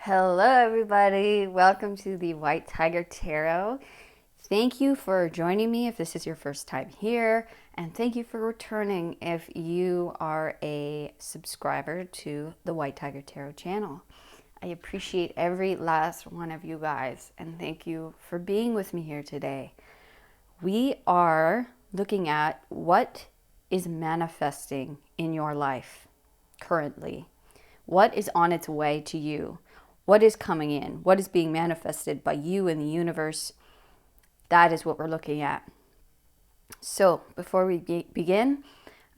Hello, everybody. Welcome to the White Tiger Tarot. Thank you for joining me if this is your first time here, and thank you for returning if you are a subscriber to the White Tiger Tarot channel. I appreciate every last one of you guys, and thank you for being with me here today. We are looking at what is manifesting in your life currently. What is on its way to you? What is coming in? What is being manifested by you in the universe? That is what we're looking at. So before we begin,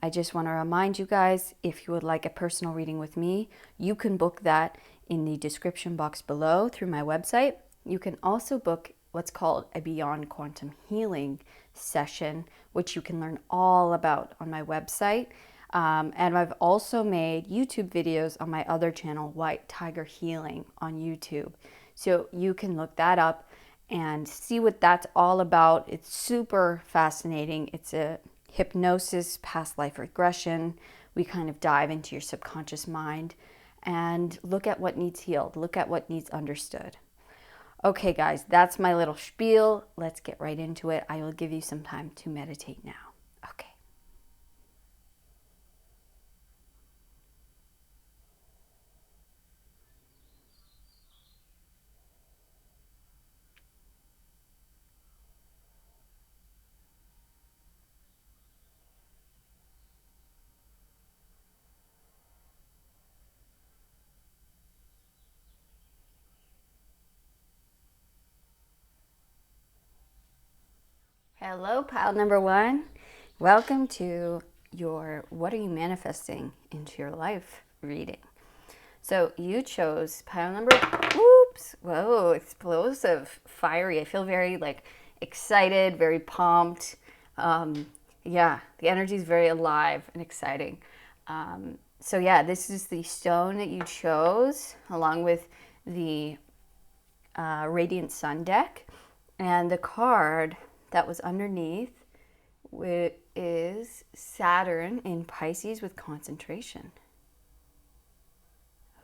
I just want to remind you guys, if you would like a personal reading with me, you can book that in the description box below through my website. You can also book what's called a Beyond Quantum Healing session, which you can learn all about on my website. And I've also made YouTube videos on my other channel, White Tiger Healing on YouTube. So you can look that up and see what that's all about. It's super fascinating. It's a hypnosis, past life regression. We kind of dive into your subconscious mind and look at what needs healed, look at what needs understood. Okay, guys, that's my little spiel. Let's get right into it. I will give you some time to meditate now. Okay. Hello, pile number one. Welcome to your What Are You Manifesting into Your Life reading. So you chose pile number, oops, whoa, explosive, fiery. I feel very excited, very pumped. Yeah, the energy is very alive and exciting. So yeah, this is the stone that you chose along with the Radiant Sun deck. And the card that was underneath is Saturn in Pisces with concentration.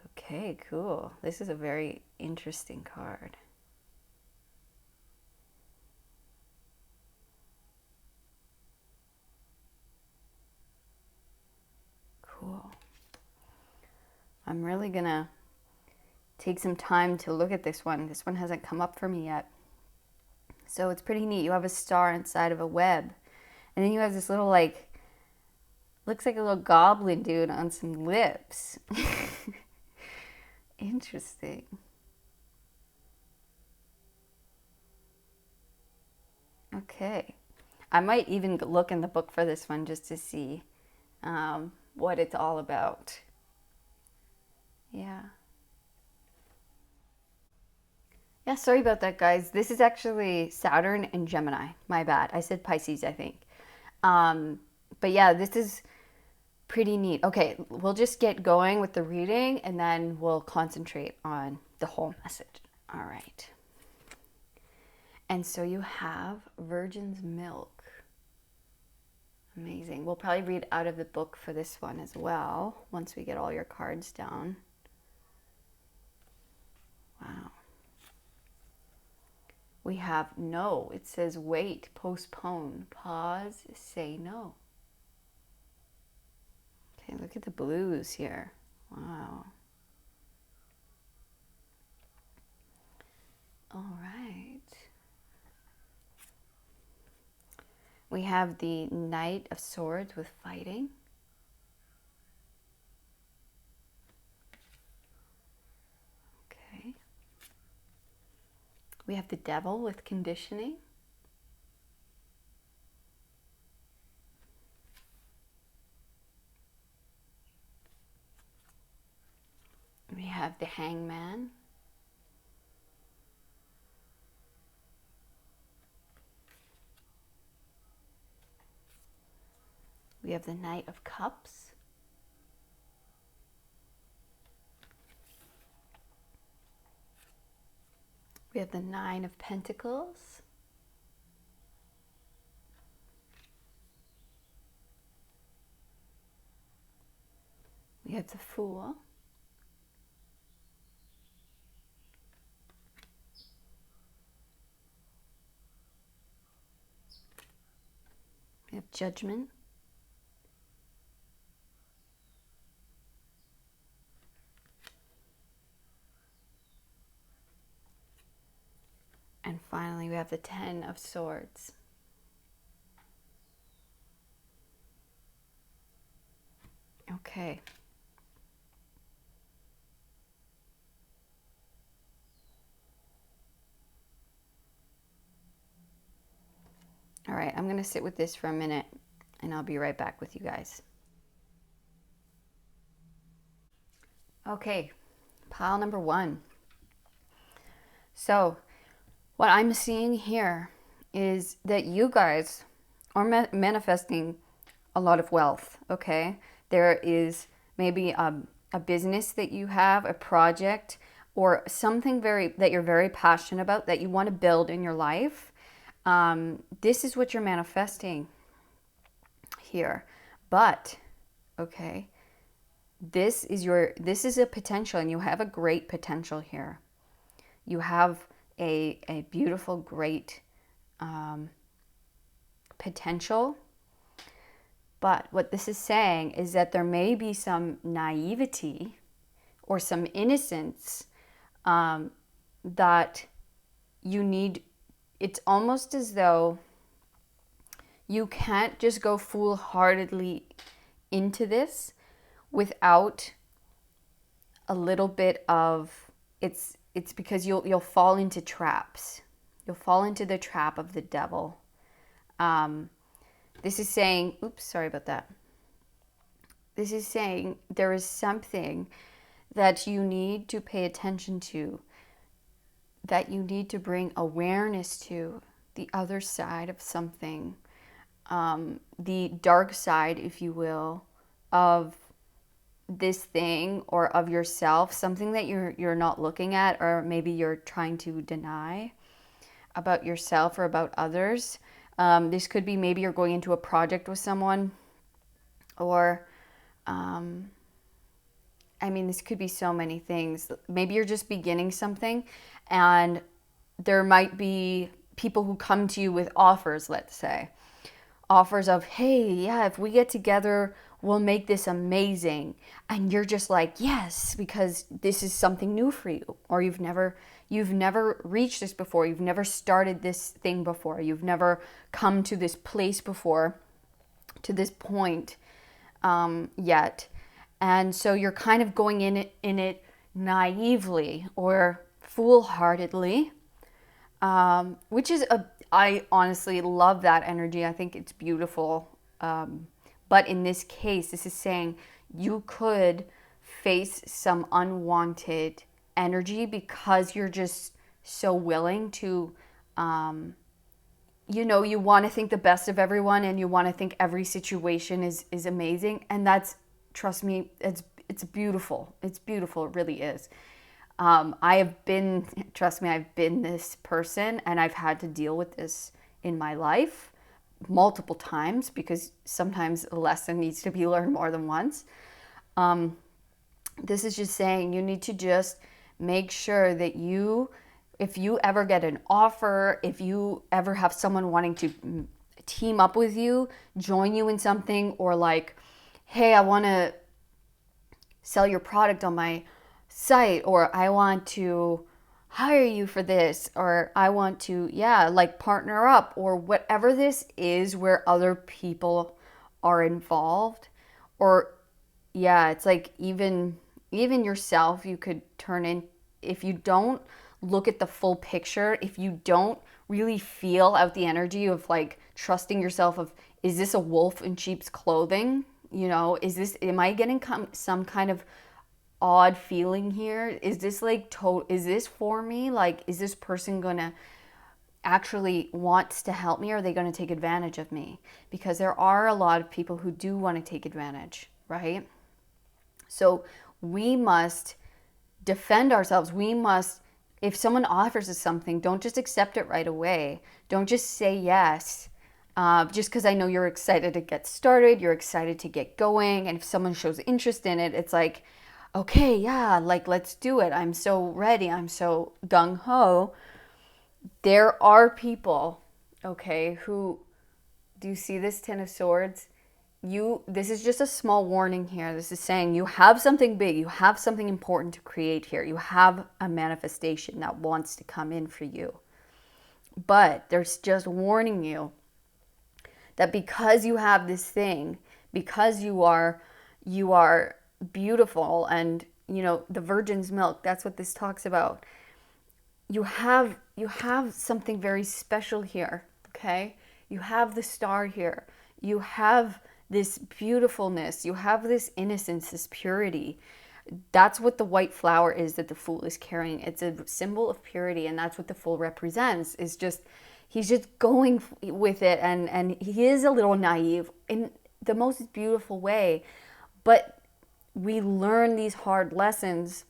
Okay, cool. This is a very interesting card. Cool. I'm really gonna take some time to look at this one. This one hasn't come up for me yet. So it's pretty neat. You have a star inside of a web. And then you have this little looks like a little goblin dude on some lips. Interesting. Okay. I might even look in the book for this one just to see what it's all about. Yeah. Yeah, sorry about that, guys. This is actually Saturn and Gemini. My bad. I said Pisces, I think. Um, but yeah, this is pretty neat. Okay, we'll just get going with the reading and then we'll concentrate on the whole message. All right. And so you have Virgin's Milk. Amazing. We'll probably read out of the book for this one as well once we get all your cards down. Wow. We have no. It says wait, postpone, pause, say no. Okay, look at the blues here. Wow. All right. We have the Knight of Swords with fighting. Okay. We have the Devil with conditioning. We have the Hangman. We have the Knight of Cups. We have the Nine of Pentacles. We have the Fool. Judgment. And finally, we have the Ten of Swords. Okay. All right, I'm going to sit with this for a minute and I'll be right back with you guys. Okay, pile number one. So, what I'm seeing here is that you guys are manifesting a lot of wealth, okay? There is maybe a business that you have, a project, or something that you're very passionate about that you want to build in your life. This is what you're manifesting here. But, okay, this is a potential, and you have a great potential here. You have a beautiful, great potential. But what this is saying is that there may be some naivety or some innocence that you need. It's almost as though you can't just go foolhardily into this without a little bit of it's because you'll fall into traps. You'll fall into the trap of the devil. This is saying, oops, sorry about that. This is saying there is something that you need to pay attention to, that you need to bring awareness to, the other side of something, the dark side, if you will, of this thing or of yourself, something that you're not looking at, or maybe you're trying to deny about yourself or about others. This could be maybe you're going into a project with someone, or this could be so many things. Maybe you're just beginning something, and there might be people who come to you with offers, let's say. Offers of, hey, yeah, if we get together, we'll make this amazing. And you're just like, yes, because this is something new for you. Or you've never reached this before. You've never started this thing before. You've never come to this place before, to this point yet. And so you're kind of going in it naively or foolhardily, which is I honestly love that energy. I think it's beautiful. But in this case, this is saying you could face some unwanted energy because you're just so willing to, you want to think the best of everyone, and you want to think every situation is amazing. And that's, trust me, it's beautiful. It's beautiful. It really is. Trust me, I've been this person, and I've had to deal with this in my life multiple times, because sometimes a lesson needs to be learned more than once. This is just saying you need to just make sure that if you ever get an offer, if you ever have someone wanting to team up with you, join you in something, or like, hey, I want to sell your product on my site, or I want to hire you for this, or I want to, partner up, or whatever this is where other people are involved. Or it's like even yourself, you could turn in, if you don't look at the full picture, if you don't really feel out the energy of like trusting yourself, of, is this a wolf in sheep's clothing? Am I getting some kind of odd feeling here? Is this is this for me? Like, is this person gonna actually wants to help me, or are they gonna take advantage of me? Because there are a lot of people who do want to take advantage, right? So we must defend ourselves. If someone offers us something, don't just accept it right away. Don't just say yes. Just because I know you're excited to get started, you're excited to get going, and if someone shows interest in it, it's like, okay, yeah, like, let's do it. I'm so ready. I'm so gung-ho. There are people, okay, who Do you see this Ten of Swords? This is just a small warning here. This is saying you have something big, you have something important to create here. You have a manifestation that wants to come in for you. But there's just warning you that because you have this thing, because you are beautiful, and the virgin's milk, that's what this talks about. You have something very special here, okay? You have the star here. You have this beautifulness. You have this innocence, this purity. That's what the white flower is that the Fool is carrying. It's a symbol of purity, and that's what the Fool represents. Is just he's just going with it, and he is a little naive in the most beautiful way. But we learn these hard lessons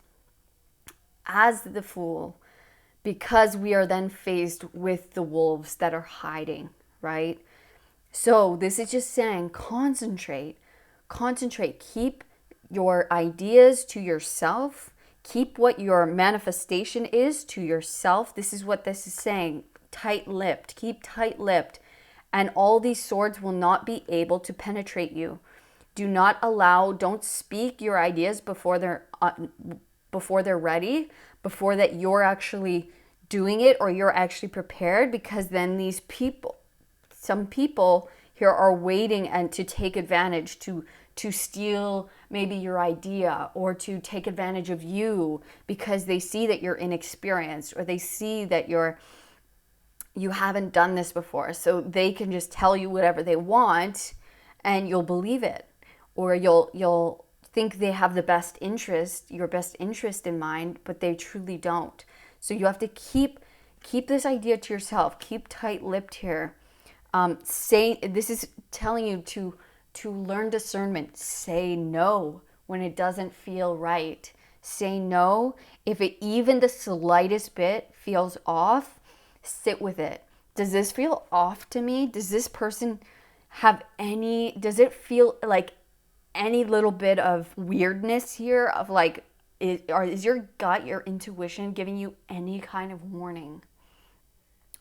as the Fool, because we are then faced with the wolves that are hiding, right? So this is just saying, concentrate, keep your ideas to yourself, keep what your manifestation is to yourself. This is what this is saying, tight-lipped, keep tight-lipped, and all these swords will not be able to penetrate you. Don't speak your ideas before they're ready, before that you're actually doing it or you're actually prepared, because then some people here are waiting and to take advantage, to steal maybe your idea, or to take advantage of you because they see that you're inexperienced, or they see that you haven't done this before, so they can just tell you whatever they want and you'll believe it, or you'll think they have your best interest in mind, but they truly don't. So you have to keep this idea to yourself. Keep tight-lipped here. This is telling you to learn discernment. Say no when it doesn't feel right. Say no if it even the slightest bit feels off. Sit with it. Does this feel off to me? Does this person does it feel like any little bit of weirdness here, of like, is your gut, your intuition giving you any kind of warning?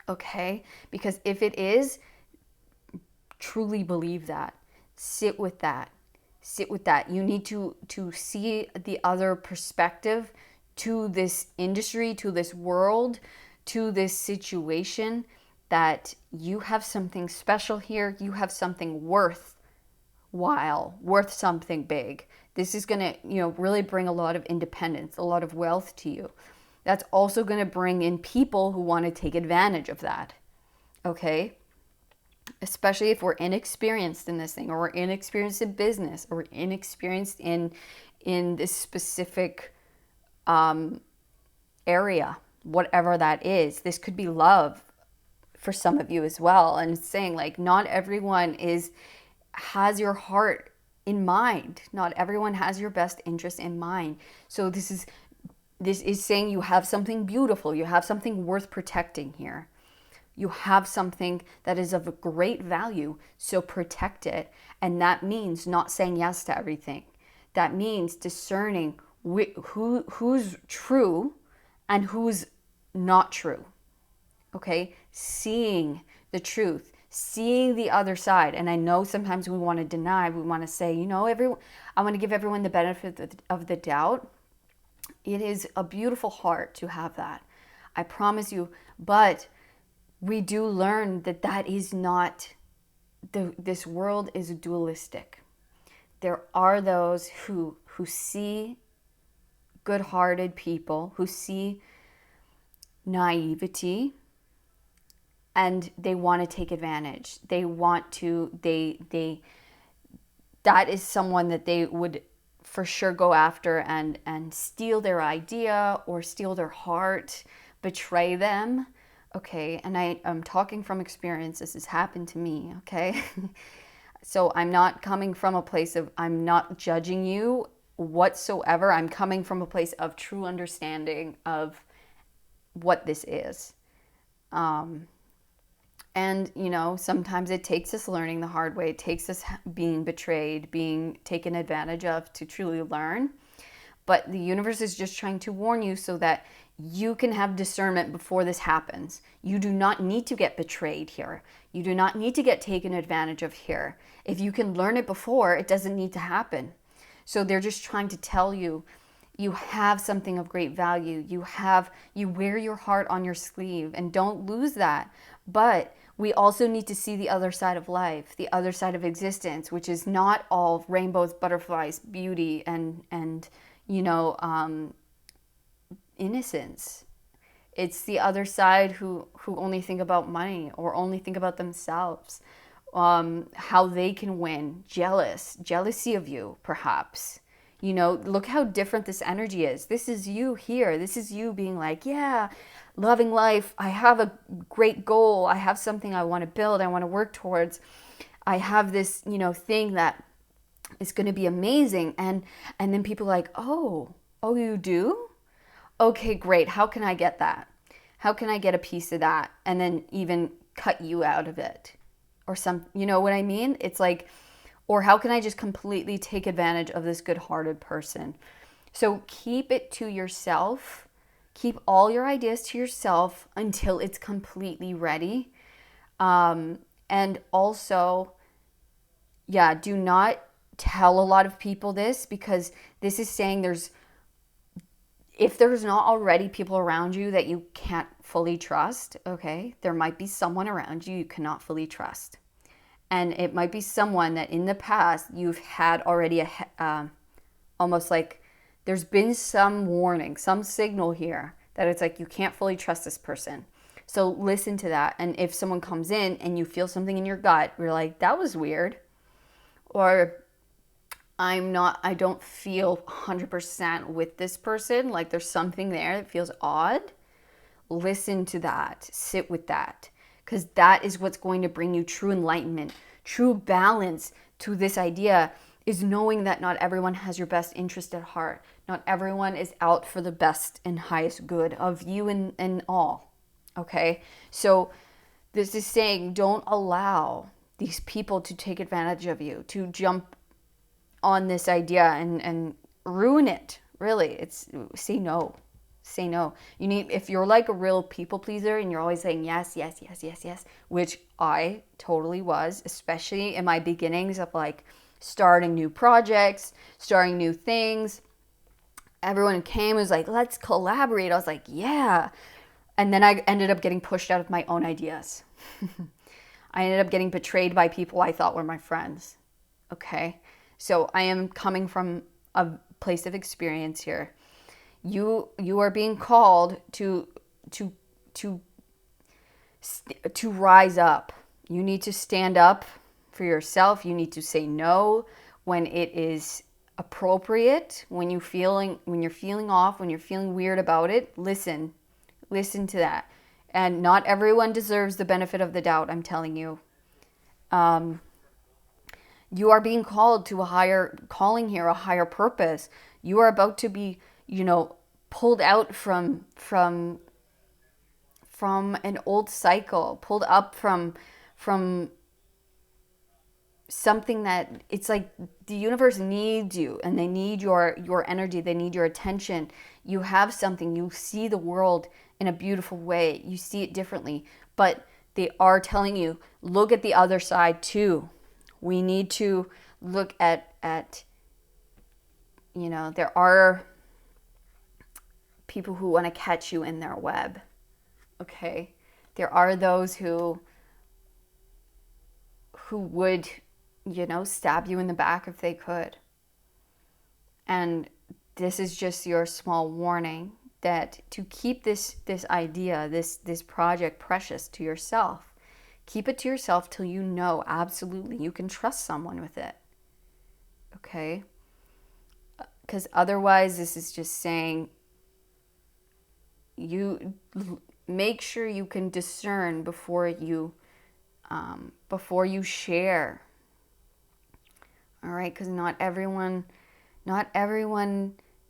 Okay? Because if it is, truly believe that. Sit with that. You need to see the other perspective to this industry, to this world, to this situation, that you have something special here. You have something worth something big. This is going to, really bring a lot of independence, a lot of wealth to you. That's also going to bring in people who want to take advantage of that. Okay? Especially if we're inexperienced in this thing, or we're inexperienced in business, or we're inexperienced in this specific area, whatever that is. This could be love for some of you as well. And it's saying, like, not everyone has your heart in mind. Not everyone has your best interest in mind. So this is saying you have something beautiful. You have something worth protecting here. You have something that is of great value, so protect it. And that means not saying yes to everything. That means discerning who's true and who's not true. Okay? Seeing the truth, seeing the other side. And I know sometimes we want to deny, we want to say, I want to give everyone the benefit of the doubt. It is a beautiful heart to have that. I promise you. But we do learn that is not, this world is dualistic. There are those who see good-hearted people, who see naivety, and they want to take advantage. That is someone that they would for sure go after and steal their idea, or steal their heart, betray them. Okay, and I'm talking from experience. This has happened to me, okay? So I'm not coming from a place of, I'm not judging you whatsoever. I'm coming from a place of true understanding of what this is. And, sometimes it takes us learning the hard way. It takes us being betrayed, being taken advantage of to truly learn. but the universe is just trying to warn you so that you can have discernment before this happens. You do not need to get betrayed here. You do not need to get taken advantage of here. If you can learn it before, it doesn't need to happen. So they're just trying to tell you, you have something of great value. You wear your heart on your sleeve, and don't lose that. But we also need to see the other side of life, the other side of existence, which is not all rainbows, butterflies, beauty, and innocence. It's the other side who only think about money or only think about themselves, how they can win, jealousy of you, perhaps. Look how different this energy is. This is you here. This is you being like, yeah, loving life. I have a great goal. I have something I want to build. I want to work towards. I have this, thing that is going to be amazing. And then people are like, oh, you do? Okay, great. How can I get that? How can I get a piece of that? And then even cut you out of it or you know what I mean? It's like, or how can I just completely take advantage of this good-hearted person? So keep it to yourself. Keep all your ideas to yourself until it's completely ready. And also, yeah, do not tell a lot of people this, because this is saying if there's not already people around you that you can't fully trust, okay, there might be someone around you cannot fully trust. And it might be someone that in the past you've had already almost like there's been some warning, some signal here that it's like you can't fully trust this person. So listen to that. And if someone comes in and you feel something in your gut, you're like, that was weird. Or I don't feel 100% with this person. Like there's something there that feels odd. Listen to that. Sit with that. Because that is what's going to bring you true enlightenment, true balance to this idea, is knowing that not everyone has your best interest at heart. Not everyone is out for the best and highest good of you and all. Okay? So this is saying, don't allow these people to take advantage of you, to jump on this idea and ruin it. Really, it's say no. Say no. If you're like a real people pleaser and you're always saying yes, yes, yes, yes, yes, which I totally was, especially in my beginnings of like starting new projects, starting new things. Everyone came and was like, let's collaborate. I was like, yeah. And then I ended up getting pushed out of my own ideas. I ended up getting betrayed by people I thought were my friends. Okay? So I am coming from a place of experience here. You are being called to rise up. You need to stand up for yourself. You need to say no when it is appropriate. When you're feeling off, when you're feeling weird about it, listen to that. And not everyone deserves the benefit of the doubt, I'm telling you. You are being called to a higher calling here, a higher purpose. You are about to be, pulled out from an old cycle, pulled up from something that it's like the universe needs you, and they need your energy, they need your attention. You have something, you see the world in a beautiful way, you see it differently, but they are telling you, look at the other side too. We need to look at there are people who want to catch you in their web. Okay? There are those who would, stab you in the back if they could. And this is just your small warning that to keep this idea, this project precious to yourself. Keep it to yourself till you know absolutely you can trust someone with it. Okay? Because otherwise, this is just saying, you make sure you can discern before you share. All right? Because not everyone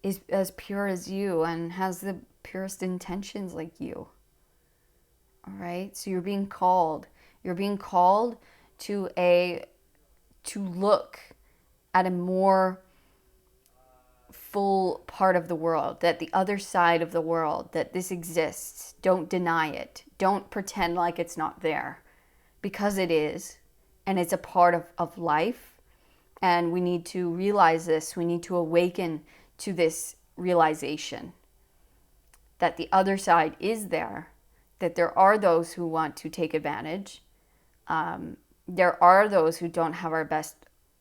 is as pure as you and has the purest intentions like you. All right? So you're being called. You're being called to look at a more full part of the world, that the other side of the world, that this exists. Don't deny it. Don't pretend like it's not there, because it is, and it's a part of life. And we need to realize this. We need to awaken to this realization that the other side is there, that there are those who want to take advantage. There are those who don't have our best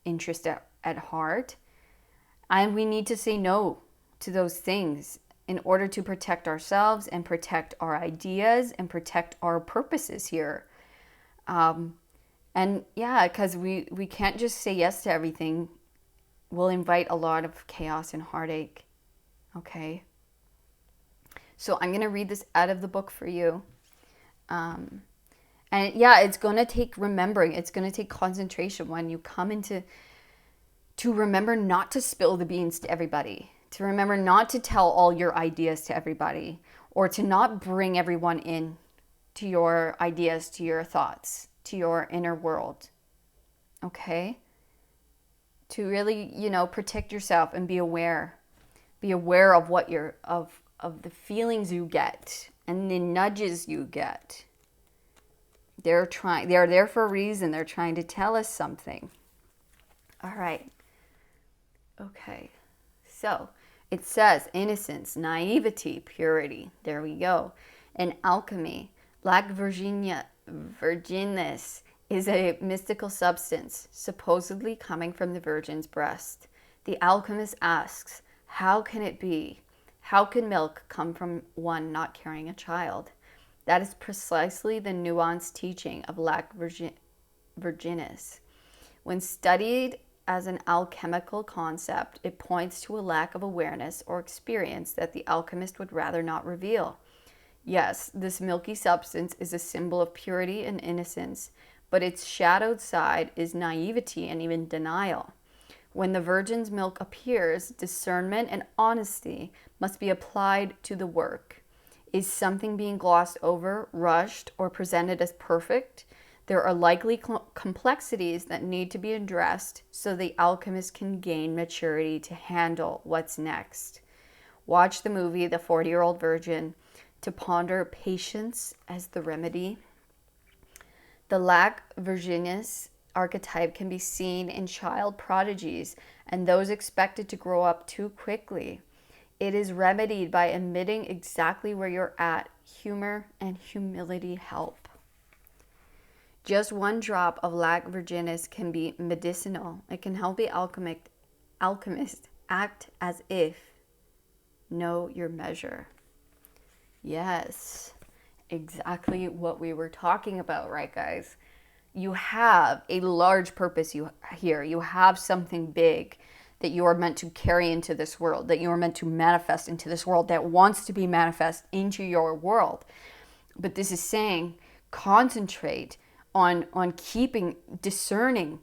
interest at heart. And we need to say no to those things in order to protect ourselves and protect our ideas and protect our purposes here. And yeah, because we can't just say yes to everything. We'll invite a lot of chaos and heartache. Okay? So I'm going to read this out of the book for you. And yeah, it's going to take remembering. It's going to take concentration when you come to remember not to spill the beans to everybody, to remember not to tell all your ideas to everybody, or to not bring everyone in to your ideas, to your thoughts, to your inner world. Okay? To really, protect yourself and be aware. Be aware of what of the feelings you get and the nudges you get. They're there for a reason. They're trying to tell us something. All right. Okay. So it says innocence, naivety, purity. There we go. And alchemy, Black virginis is a mystical substance, supposedly coming from the virgin's breast. The alchemist asks, how can it be? How can milk come from one not carrying a child? That is precisely the nuanced teaching of Black virginis. When studied as an alchemical concept, it points to a lack of awareness or experience that the alchemist would rather not reveal. Yes, this milky substance is a symbol of purity and innocence, but its shadowed side is naivety and even denial. When the virgin's milk appears, discernment and honesty must be applied to the work. Is something being glossed over, rushed, or presented as perfect? There are likely complexities that need to be addressed so the alchemist can gain maturity to handle what's next. Watch the movie The 40-Year-Old Virgin to ponder patience as the remedy. The Black virginis archetype can be seen in child prodigies and those expected to grow up too quickly. It is remedied by admitting exactly where you're at. Humor and humility help. Just one drop of Black virginis can be medicinal. It can help the alchemist act as if. Know your measure. Yes, exactly what we were talking about, right, guys? You have a large purpose here. You have something big that you are meant to carry into this world, that you are meant to manifest into this world, that wants to be manifest into your world. But this is saying concentrate on discerning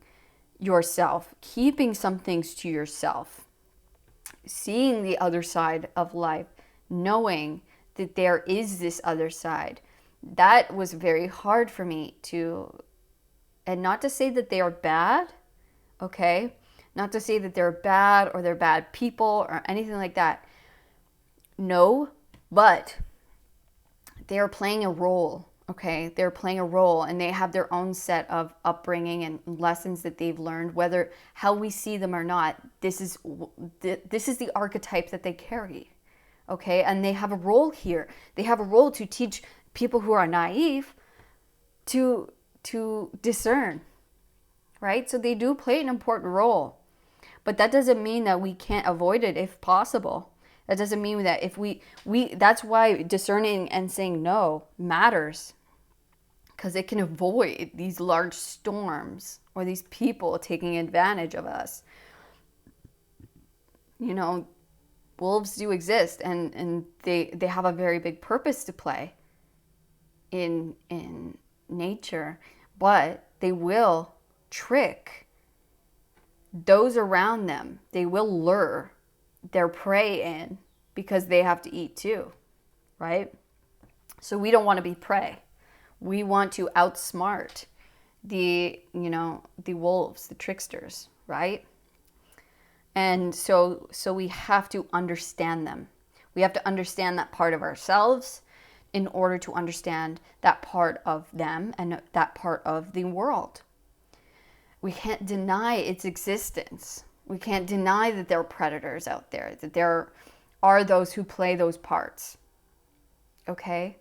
yourself, keeping some things to yourself, seeing the other side of life, knowing that there is this other side. That was very hard for me to, and not to say that they are bad, okay? Not to say that they're bad or they're bad people or anything like that. No, but they are playing a role, okay? They're playing a role and they have their own set of upbringing and lessons that they've learned, whether how we see them or not. This is the archetype that they carry, okay? And they have a role here. They have a role to teach people who are naive to discern, right? So they do play an important role. But that doesn't mean that we can't avoid it if possible. That doesn't mean that if we that's why discerning and saying no matters. Because it can avoid these large storms or these people taking advantage of us. Wolves do exist and they have a very big purpose to play in nature, but they will trick those around them. They will lure their prey in because they have to eat too, right? So we don't want to be prey. We want to outsmart the wolves, the tricksters, right? And so we have to understand them. We have to understand that part of ourselves in order to understand that part of them and that part of the world. We can't deny its existence. We can't deny that there are predators out there, that there are those who play those parts. Okay?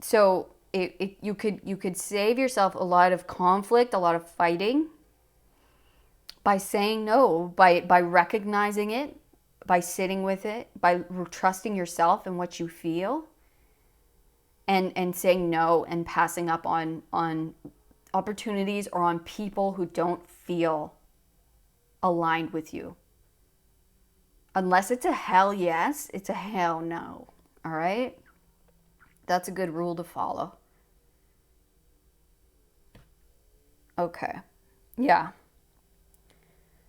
So you could save yourself a lot of conflict, a lot of fighting by saying no, by recognizing it, by sitting with it, by trusting yourself and what you feel, and saying no and passing up on opportunities or on people who don't feel aligned with you. Unless it's a hell yes, it's a hell no. All right? That's a good rule to follow. Okay. Yeah.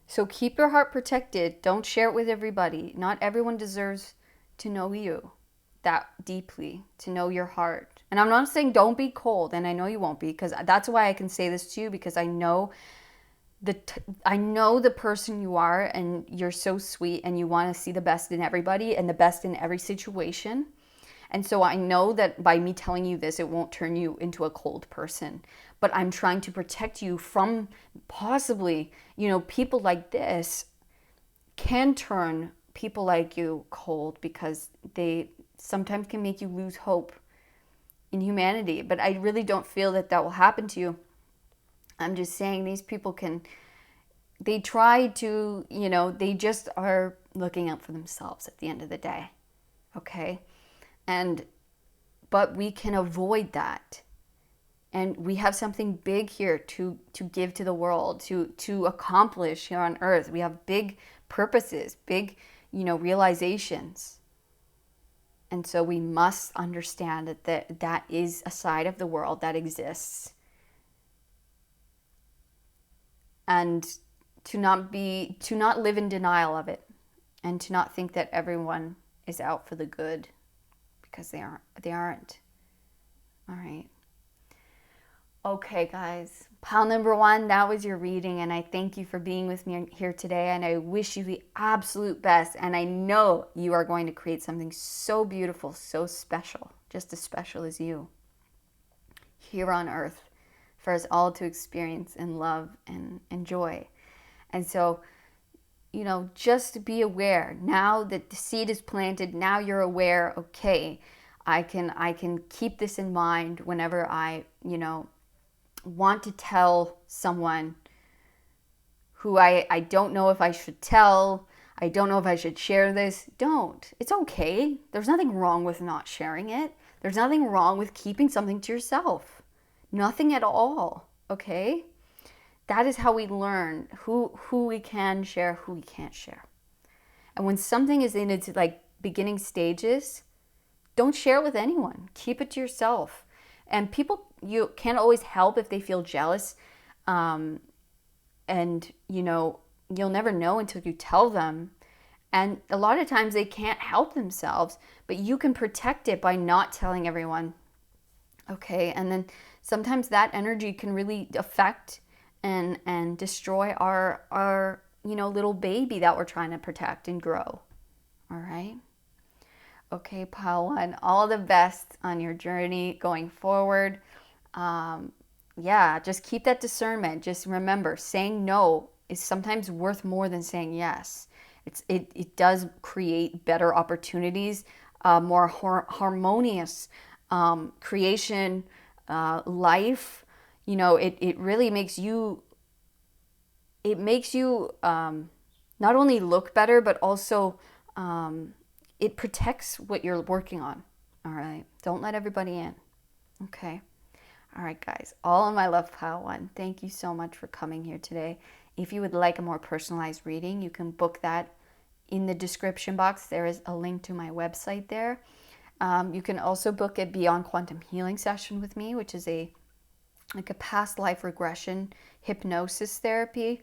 So keep your heart protected. Don't share it with everybody. Not everyone deserves to know you that deeply, to know your heart. And I'm not saying don't be cold, and I know you won't be, because that's why I can say this to you, because I know I know the person you are, and you're so sweet, and you want to see the best in everybody and the best in every situation. And so I know that by me telling you this, it won't turn you into a cold person. But I'm trying to protect you from possibly, people like this can turn people like you cold, because they sometimes can make you lose hope in humanity. But I really don't feel that will happen to you. I'm just saying these people they try to, they just are looking out for themselves at the end of the day. Okay? But we can avoid that. And we have something big here to give to the world, to accomplish here on earth. We have big purposes, big, realizations. And so we must understand that is a side of the world that exists. And to not live in denial of it, and to not think that everyone is out for the good, because they aren't. All right. Okay, guys. Pile number 1, that was your reading, and I thank you for being with me here today, and I wish you the absolute best, and I know you are going to create something so beautiful, so special, just as special as you, here on earth, for us all to experience and love and enjoy. And so, just be aware. Now that the seed is planted, now you're aware, okay, I can keep this in mind whenever I, want to tell someone who I don't know if I should tell. I don't know if I should share this. Don't. It's okay. There's nothing wrong with not sharing it. There's nothing wrong with keeping something to yourself. Nothing at all. Okay? That is how we learn who we can share, who we can't share. And when something is in its beginning stages, don't share it with anyone. Keep it to yourself. And people, you can't always help if they feel jealous. And, you'll never know until you tell them. And a lot of times they can't help themselves, but you can protect it by not telling everyone. Okay? And then sometimes that energy can really affect and destroy our little baby that we're trying to protect and grow. All right? Okay, pile 1, all the best on your journey going forward. Just keep that discernment. Just remember, saying no is sometimes worth more than saying yes. It does create better opportunities, more harmonious creation, life. It really makes you. It makes you not only look better, but also it protects what you're working on. All right. Don't let everybody in. Okay. All right, guys. All of my love, pile 1. Thank you so much for coming here today. If you would like a more personalized reading, you can book that in the description box. There is a link to my website there. You can also book a Beyond Quantum Healing session with me, which is a past life regression hypnosis therapy.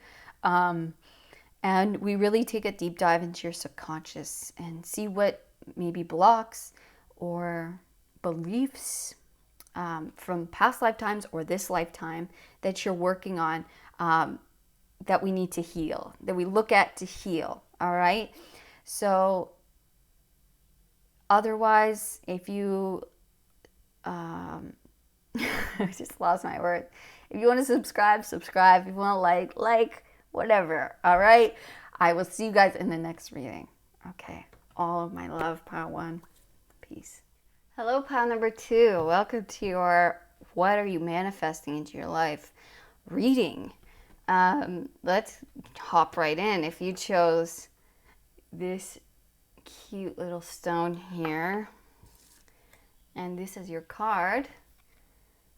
And we really take a deep dive into your subconscious and see what maybe blocks or beliefs from past lifetimes or this lifetime that you're working on that we need to heal, that we look at to heal. All right. So otherwise, if you, I just lost my words. If you want to subscribe, subscribe. If you want to like, whatever. All right. I will see you guys in the next reading. Okay. All of my love, pile one. Peace. Hello, pile number two. Welcome to your What Are You Manifesting into Your Life reading. Let's hop right in. If you chose this cute little stone here, and this is your card,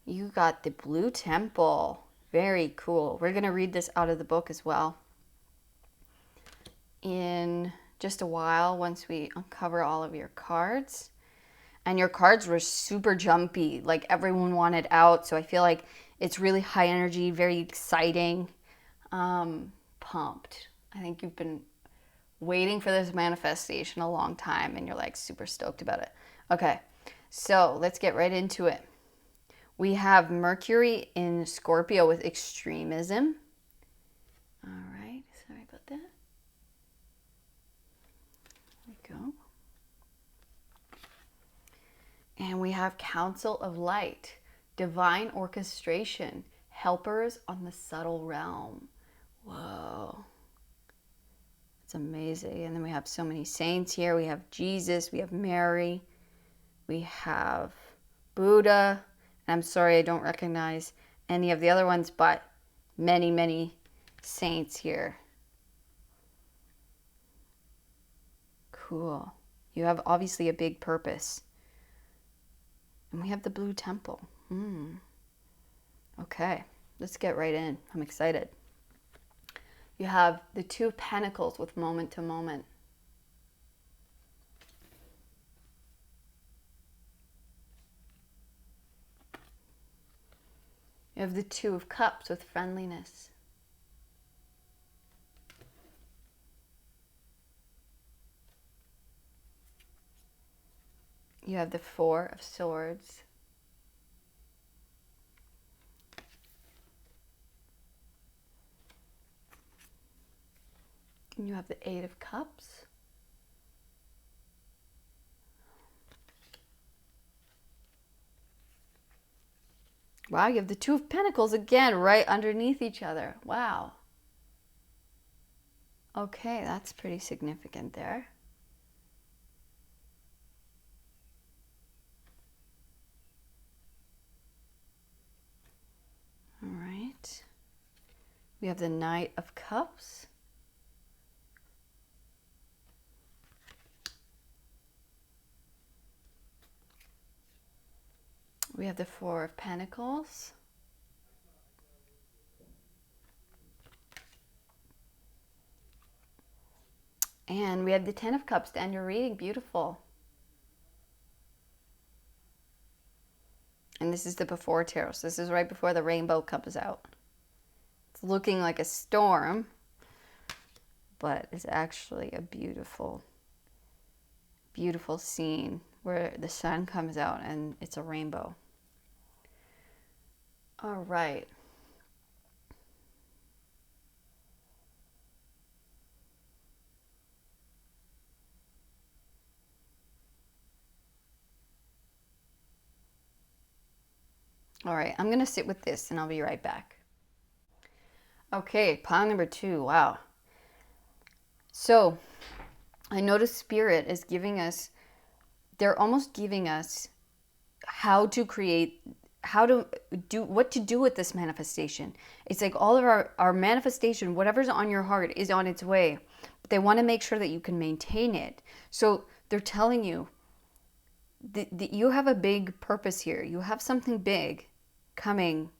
you got the Blue Temple. Very cool. We're going to read this out of the book as well in just a while once we uncover all of your cards. And your cards were super jumpy, like everyone wanted out. So I feel like it's really high energy, very exciting, pumped. I think you've been waiting for this manifestation a long time and you're like super stoked about it. Okay, so let's get right into it. We have Mercury in Scorpio with extremism. All right, sorry about that. There we go. And we have Council of Light, divine orchestration, helpers on the subtle realm. Whoa. It's amazing. And then we have so many saints here. We have Jesus, we have Mary, we have Buddha. And I'm sorry I don't recognize any of the other ones, but many, many saints here. Cool. You have obviously a big purpose. And we have the Blue Temple. Okay, let's get right in. I'm excited. You have the Two of Pentacles with moment to moment. You have the Two of Cups with friendliness. You have the Four of Swords. And you have the Eight of Cups. Wow, you have the Two of Pentacles again right underneath each other. Wow. Okay, that's pretty significant there. All right. We have the Knight of Cups. We have the Four of Pentacles. And we have the Ten of Cups to end your reading. Beautiful. And this is the before tarot. So this is right before the rainbow comes out. It's looking like a storm, but it's actually a beautiful, beautiful scene where the sun comes out and it's a rainbow. All right. All right, I'm going to sit with this and I'll be right back. Okay, pile number two. Wow. So I notice Spirit is giving us, they're almost giving us how to create, how to do, what to do with this manifestation. It's like all of our manifestation, whatever's on your heart is on its way. But they want to make sure that you can maintain it. So they're telling you that you have a big purpose here. You have something big coming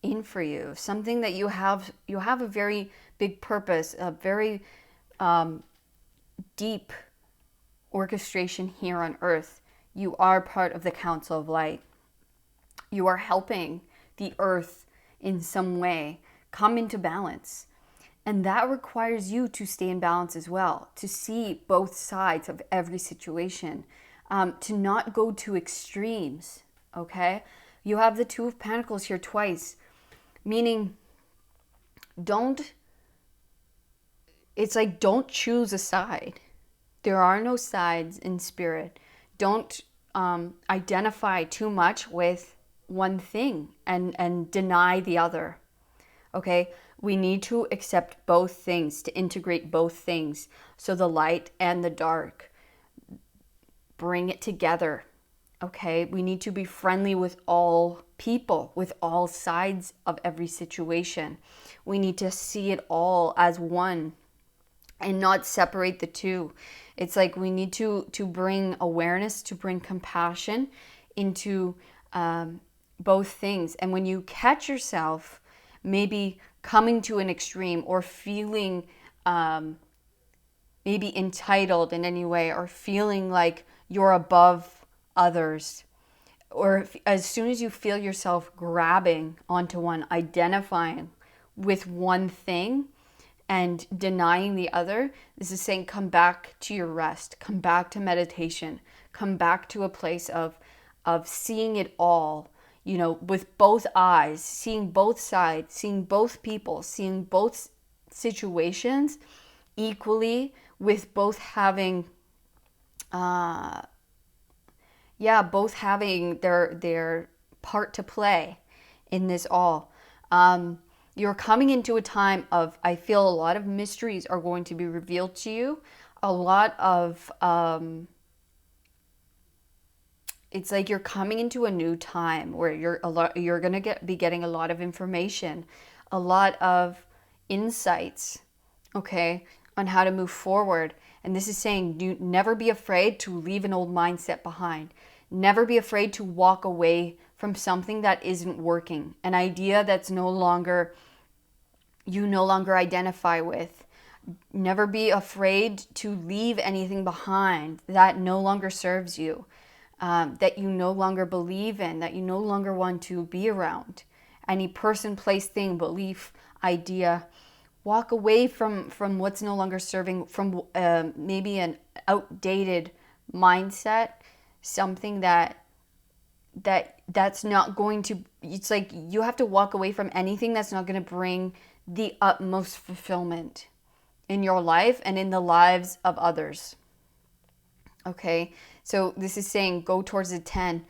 in for you. Something that you have a very big purpose, a very deep orchestration here on earth. You are part of the Council of Light. You are helping the earth in some way come into balance. And that requires you to stay in balance as well, to see both sides of every situation, to not go to extremes, okay? You have the Two of Pentacles here twice, meaning don't, it's like, don't choose a side. There are no sides in spirit. Don't identify too much with one thing and deny the other. Okay? We need to accept both things, to integrate both things. So the light and the dark, bring it together. Okay? We need to be friendly with all people, with all sides of every situation. We need to see it all as one and not separate the two. It's like we need to bring awareness, to bring compassion into both things. And when you catch yourself maybe coming to an extreme or feeling maybe entitled in any way, or feeling like you're above others, or as soon as you feel yourself grabbing onto one, identifying with one thing and denying the other, this is saying come back to your rest, come back to meditation, come back to a place of seeing it all, you know, with both eyes, seeing both sides, seeing both people, seeing both situations equally, with both having both having their part to play in this all. You're coming into a time of, I feel a lot of mysteries are going to be revealed to you. A lot of, it's like you're coming into a new time where you're going to be getting a lot of information, a lot of insights, okay, on how to move forward. And this is saying, never be afraid to leave an old mindset behind. Never be afraid to walk away from something that isn't working, an idea that's no longer identify with. Never be afraid to leave anything behind that no longer serves you, that you no longer believe in, that you no longer want to be around. Any person, place, thing, belief, idea. Walk away from what's no longer serving, from maybe an outdated mindset, something that's not going to, it's like you have to walk away from anything that's not going to bring the utmost fulfillment in your life and in the lives of others. Okay, so this is saying go towards the 10.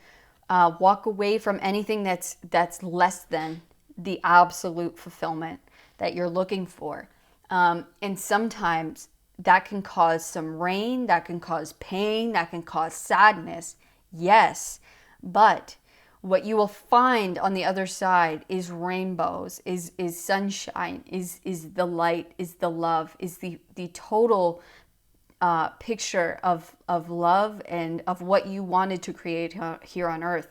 Walk away from anything that's less than the absolute fulfillment that you're looking for. And sometimes that can cause some rain, that can cause pain, that can cause sadness. Yes, but what you will find on the other side is rainbows, is sunshine, is the light, is the love, is the total picture of love and of what you wanted to create here on earth.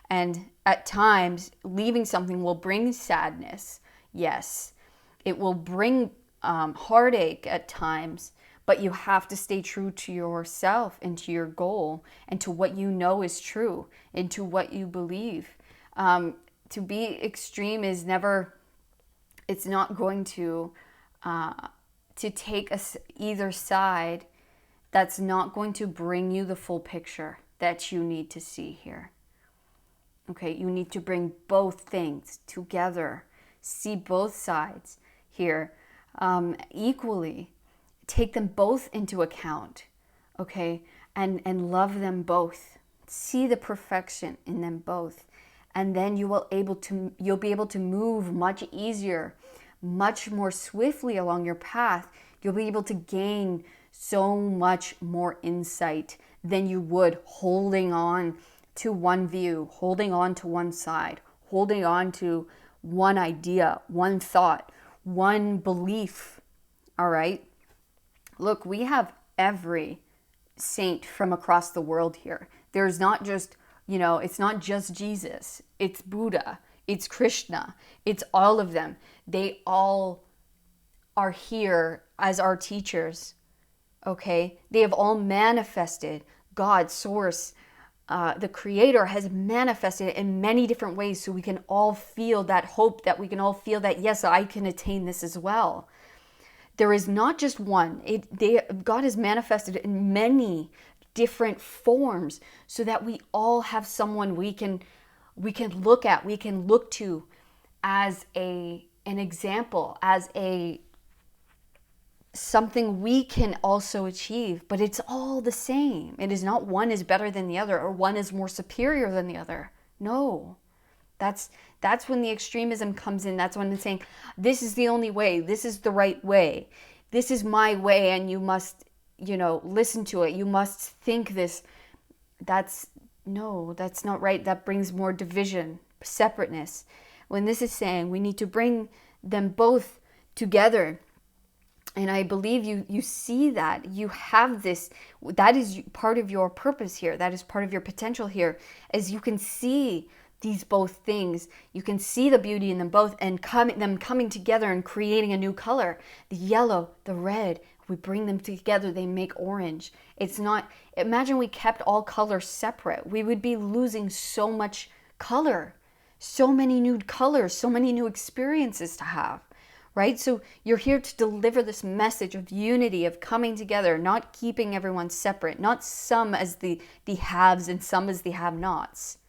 And at times, leaving something will bring sadness. Yes, it will bring heartache at times, but you have to stay true to yourself and to your goal and to what you know is true and to what you believe. To be extreme is never, it's not going to take either side. That's not going to bring you the full picture that you need to see here. Okay, you need to bring both things together, see both sides here equally, take them both into account, okay, and love them both, see the perfection in them both, and then you'll be able to move much easier, much more swiftly along your path. You'll be able to gain so much more insight than you would holding on to one view, holding on to one side, holding on to one idea, one thought, one belief. All right? Look, we have every saint from across the world here. There's not just, it's not just Jesus. It's Buddha. It's Krishna. It's all of them. They all are here as our teachers. Okay? They have all manifested. God, Source, the Creator has manifested it in many different ways, so we can all feel that hope, that we can all feel that, yes, I can attain this as well. There is not just one. God has manifested it in many different forms, so that we all have someone we can look at, we can look to as a an example, as a something we can also achieve, but it's all the same. It is not one is better than the other or one is more superior than the other. No. That's when the extremism comes in. That's when it's saying, this is the only way, this is the right way, this is my way, and you must, listen to it. You must think this. That's no, that's not right. That brings more division, separateness. When this is saying we need to bring them both together. And I believe you see that you have this, that is part of your purpose here. That is part of your potential here, as you can see these both things. You can see the beauty in them both, and them coming together and creating a new color. The yellow, the red, we bring them together, they make orange. It's not, imagine we kept all colors separate. We would be losing so much color, so many new colors, so many new experiences to have. Right? So you're here to deliver this message of unity, of coming together, not keeping everyone separate, not some as the haves and some as the have-nots.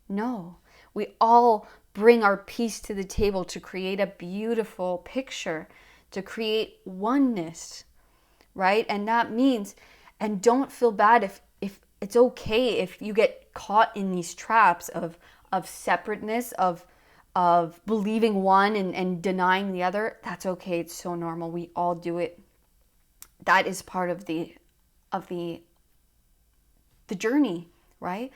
No, we all bring our piece to the table to create a beautiful picture, to create oneness, right? And that means, and don't feel bad if it's okay if you get caught in these traps of separateness, of believing one and denying the other. That's okay. It's so normal. We all do it. That is part of the journey, right?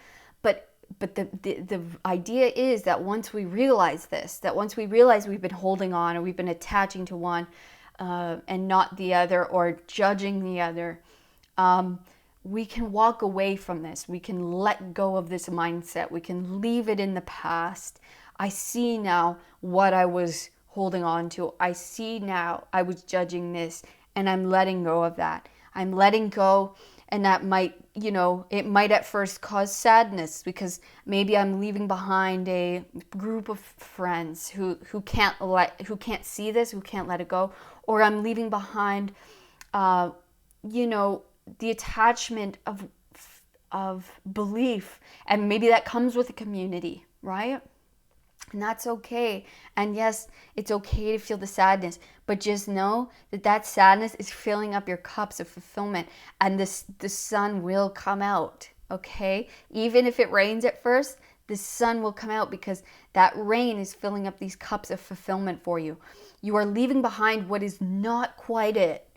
But the idea is that once we realize this, that once we realize we've been holding on or we've been attaching to one and not the other, or judging the other, we can walk away from this. We can let go of this mindset. We can leave it in the past. I see now what I was holding on to. I see now I was judging this, and I'm letting go of that. I'm letting go, and that might, it might at first cause sadness, because maybe I'm leaving behind a group of friends who can't see this, who can't let it go, or I'm leaving behind, the attachment of belief, and maybe that comes with a community, right? And that's okay. And yes, it's okay to feel the sadness, but just know that sadness is filling up your cups of fulfillment, and the sun will come out, okay? Even if it rains at first, the sun will come out, because that rain is filling up these cups of fulfillment for you. You are leaving behind what is not quite it.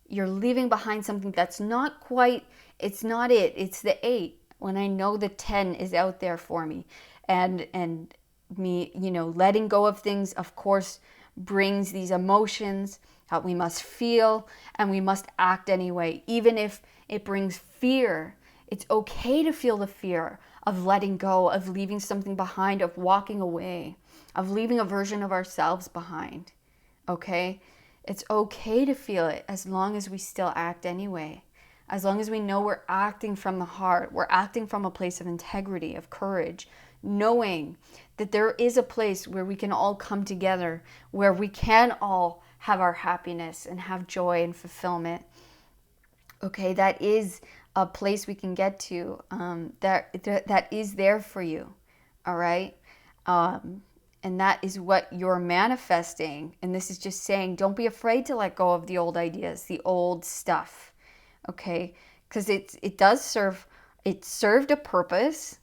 You're leaving behind something that's not quite, it's not it. It's the 8, when I know the 10 is out there for me. And me, letting go of things, of course, brings these emotions that we must feel, and we must act anyway. Even if it brings fear, it's okay to feel the fear of letting go, of leaving something behind, of walking away, of leaving a version of ourselves behind. Okay? It's okay to feel it, as long as we still act anyway. As long as we know we're acting from the heart, we're acting from a place of integrity, of courage, knowing that there is a place where we can all come together, where we can all have our happiness and have joy and fulfillment. Okay, that is a place we can get to, that is there for you, all right? And that is what you're manifesting. And this is just saying, don't be afraid to let go of the old ideas, the old stuff, okay? Because it does serve, it served a purpose.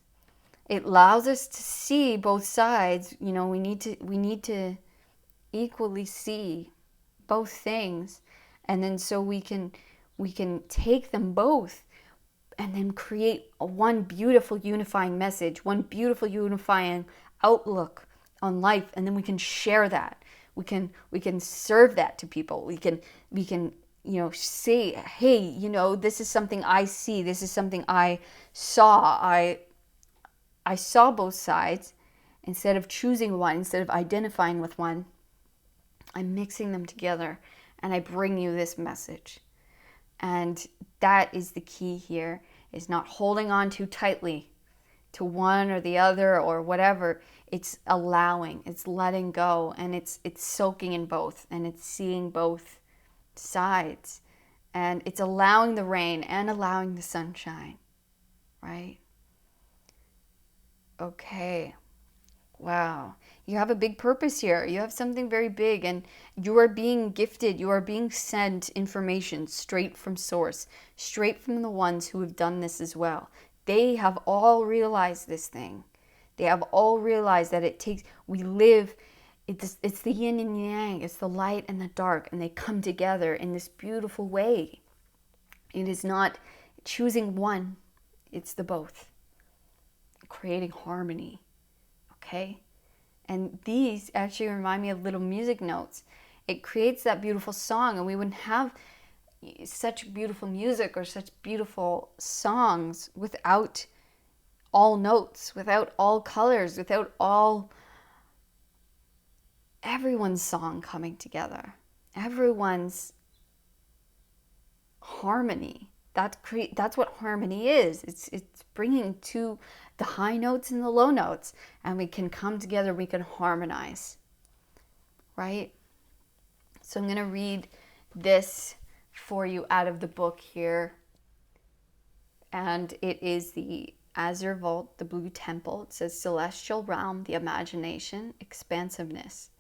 It allows us to see both sides. We need to equally see both things, and then so we can take them both, and then create one beautiful unifying message, one beautiful unifying outlook on life, and then we can share that. We can serve that to people. We can say, hey, this is something I see. This is something I saw. I saw both sides. Instead of choosing one, instead of identifying with one, I'm mixing them together, and I bring you this message. And that is the key here, is not holding on too tightly to one or the other or whatever. It's allowing, it's letting go, and it's soaking in both, and it's seeing both sides, and it's allowing the rain and allowing the sunshine, right? Okay. Wow. You have a big purpose here. You have something very big, and you are being gifted. You are being sent information straight from source, straight from the ones who have done this as well. They have all realized this thing. They have all realized that we live, it's the yin and yang, it's the light and the dark, and they come together in this beautiful way. It is not choosing one, it's the both, creating harmony. Okay? And these actually remind me of little music notes. It creates that beautiful song, and we wouldn't have such beautiful music or such beautiful songs without all notes, without all colors, without everyone's song coming together, everyone's harmony. That's what harmony is. It's bringing to the high notes and the low notes, and we can come together, we can harmonize, right? So I'm going to read this for you out of the book here, and it is the Azure Vault, the Blue Temple. It says, celestial realm, the imagination, expansiveness.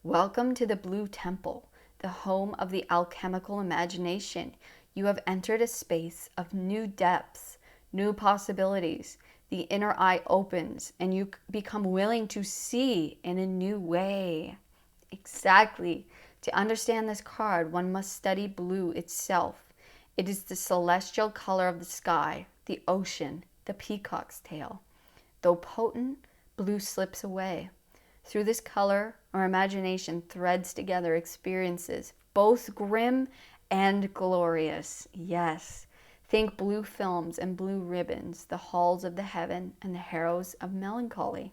Welcome to the Blue Temple, the home of the alchemical imagination. You have entered a space of new depths, new possibilities. The inner eye opens and you become willing to see in a new way. Exactly. To understand this card, one must study blue itself. It is the celestial color of the sky, the ocean, the peacock's tail. Though potent, blue slips away. Through this color, our imagination threads together experiences, both grim and glorious. Yes. Think blue films and blue ribbons, the halls of the heaven and the harrows of melancholy.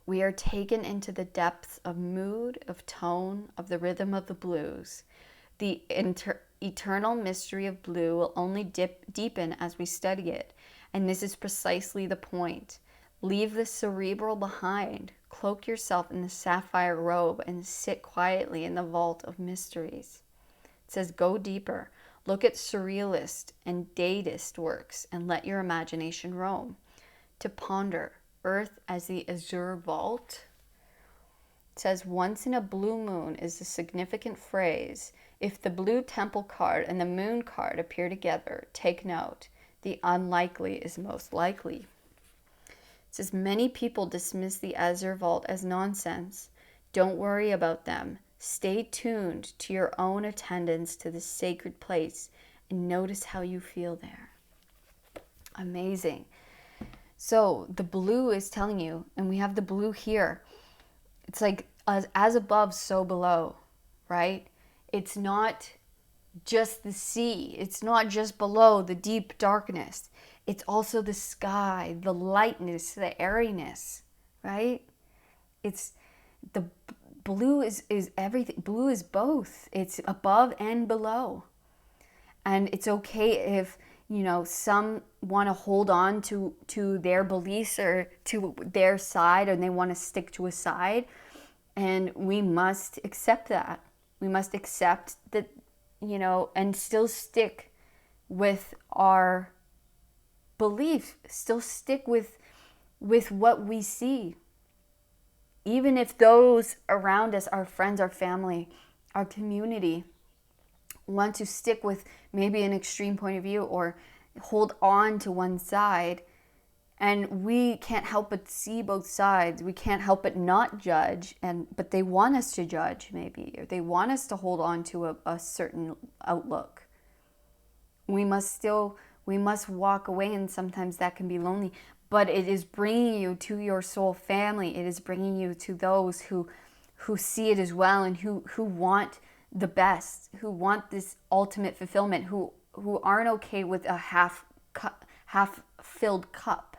We are taken into the depths of mood, of tone, of the rhythm of the blues. The eternal mystery of blue will only deepen as we study it, and this is precisely the point. Leave the cerebral behind. Cloak yourself in the sapphire robe and sit quietly in the vault of mysteries. It says, go deeper. Look at surrealist and datist works and let your imagination roam. To ponder Earth as the azure vault. It says, once in a blue moon is a significant phrase. If the blue temple card and the moon card appear together, take note. The unlikely is most likely. It says, many people dismiss the azure vault as nonsense. Don't worry about them. Stay tuned to your own attendance to this sacred place and notice how you feel there. Amazing. So the blue is telling you, and we have the blue here. It's like as above, so below, right? It's not just the sea. It's not just below the deep darkness. It's also the sky, the lightness, the airiness, right? It's the blue is everything. Blue is both. It's above and below. And it's okay if, some want to hold on to their beliefs or to their side, and they want to stick to a side. And we must accept that. We must accept that, and still stick with our belief, still stick with what we see. Even if those around us, our friends, our family, our community, want to stick with maybe an extreme point of view or hold on to one side, and we can't help but see both sides. We can't help but not judge, but they want us to judge maybe, or they want us to hold on to a certain outlook. We must walk away, and sometimes that can be lonely, but it is bringing you to your soul family. It is bringing you to those who see it as well, and who want the best, who want this ultimate fulfillment, who aren't okay with a half filled cup.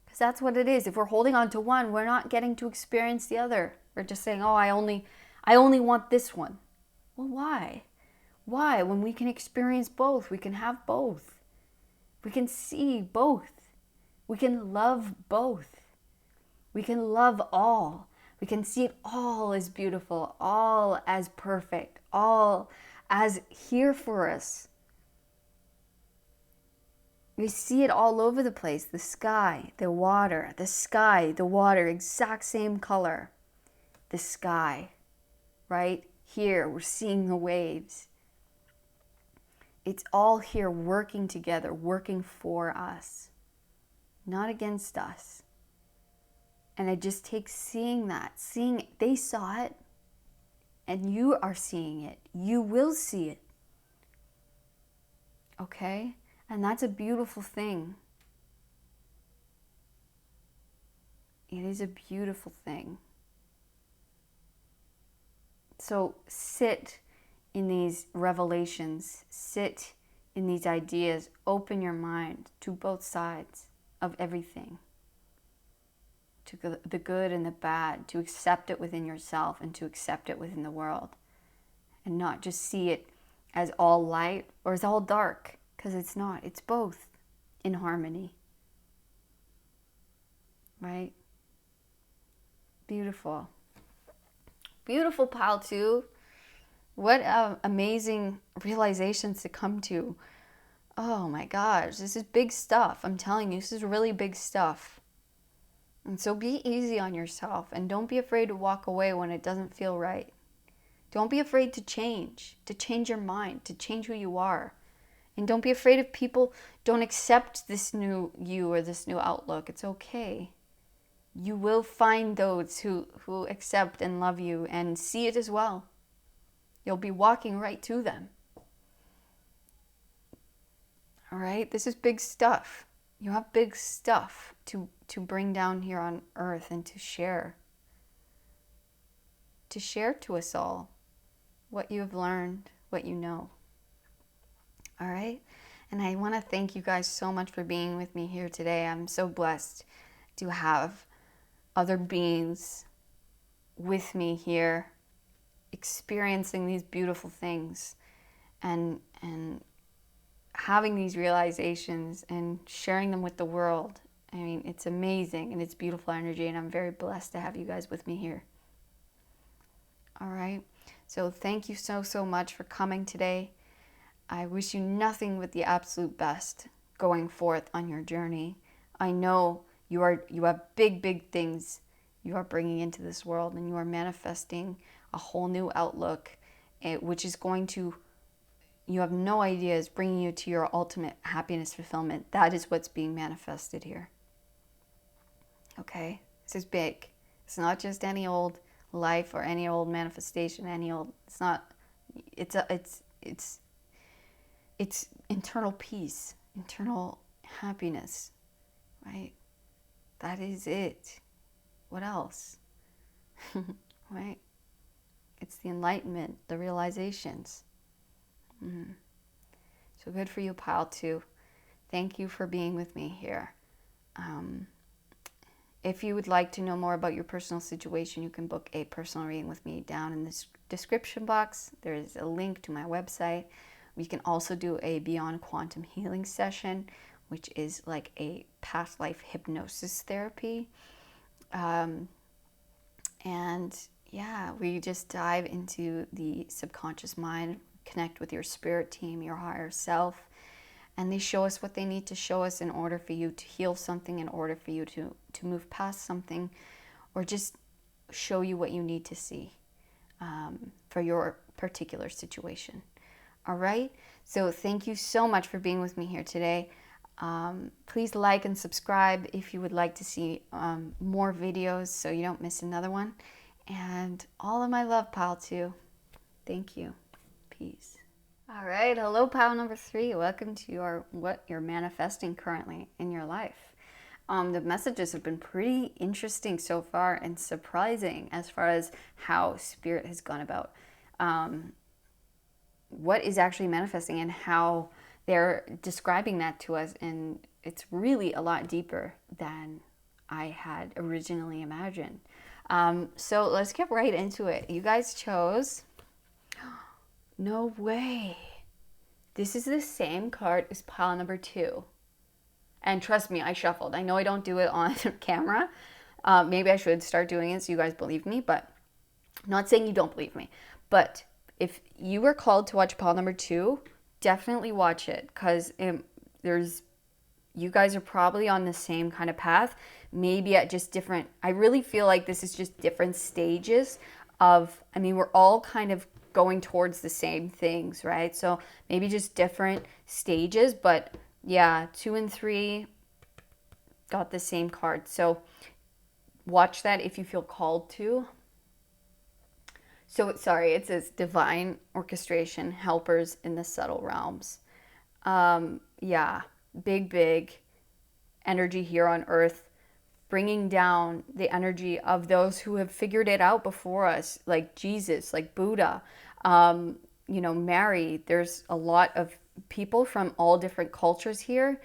Because that's what it is. If we're holding on to one, we're not getting to experience the other. We're just saying, oh, I only want this one. Well, why? Why? When we can experience both, we can have both. We can see both. We can love both. We can love all. We can see it all as beautiful, all as perfect, all as here for us. We see it all over the place. The sky, the water, the sky, the water, exact same color. The sky, right? Here, we're seeing the waves. It's all here working together, working for us, not against us. And it just takes seeing that, seeing it. They saw it, and you are seeing it. You will see it. Okay? And that's a beautiful thing. It is a beautiful thing. So sit in these revelations, sit in these ideas, open your mind to both sides of everything, to the good and the bad, to accept it within yourself and to accept it within the world, and not just see it as all light or as all dark, because it's not. It's both in harmony, right? Beautiful. Beautiful, pile two. What amazing realizations to come to. Oh my gosh, this is big stuff. I'm telling you, this is really big stuff. And so be easy on yourself and don't be afraid to walk away when it doesn't feel right. Don't be afraid to change your mind, to change who you are. And don't be afraid if people don't accept this new you or this new outlook. It's okay. You will find those who accept and love you and see it as well. You'll be walking right to them. All right? This is big stuff. You have big stuff to bring down here on earth and to share. To share to us all what you have learned, what you know. All right? And I want to thank you guys so much for being with me here today. I'm so blessed to have other beings with me here experiencing these beautiful things and having these realizations and sharing them with the world. I mean, it's amazing and it's beautiful energy, and I'm very blessed to have you guys with me here. All right. So thank you so much for coming today. I wish you nothing but the absolute best going forth on your journey. I know you have big things you are bringing into this world, and you are manifesting a whole new outlook, which is going to, you have no idea, is bringing you to your ultimate happiness, fulfillment. That is what's being manifested here. Okay? This is big. It's not just any old life or any old manifestation, it's not, it's internal peace, internal happiness, right? That is it. What else? Right? It's the enlightenment, the realizations. So good for you, pile two. Thank you for being with me here. If you would like to know more about your personal situation, you can book a personal reading with me down in the description box. There is a link to my website. We can also do a Beyond Quantum Healing session, which is like a past life hypnosis therapy. And yeah, we just dive into the subconscious mind, connect with your spirit team, your higher self, and they show us what they need to show us in order for you to heal something, in order for you to move past something, or just show you what you need to see for your particular situation. All right? So thank you so much for being with me here today. Please like and subscribe if you would like to see more videos so you don't miss another one. And all of my love, pile two. Thank you. Peace. All right. Hello, pile number 3. Welcome to what you're manifesting currently in your life. The messages have been pretty interesting so far and surprising as far as how Spirit has gone about what is actually manifesting and how they're describing that to us, and it's really a lot deeper than I had originally imagined. So let's get right into it. You guys chose... No way. This is the same card as pile number 2. And trust me, I shuffled. I know I don't do it on camera. Maybe I should start doing it so you guys believe me, but I'm not saying you don't believe me. But if you were called to watch pile number 2, definitely watch it, because there's you guys are probably on the same kind of path, maybe at just different, I really feel like this is just different stages of, I mean, we're all kind of going towards the same things, right? So maybe just different stages, but yeah, 2 and 3 got the same card. So watch that if you feel called to. So sorry, it says divine orchestration, helpers in the subtle realms. Yeah, big energy here on earth, bringing down the energy of those who have figured it out before us, like Jesus, like Buddha, Mary. There's a lot of people from all different cultures here,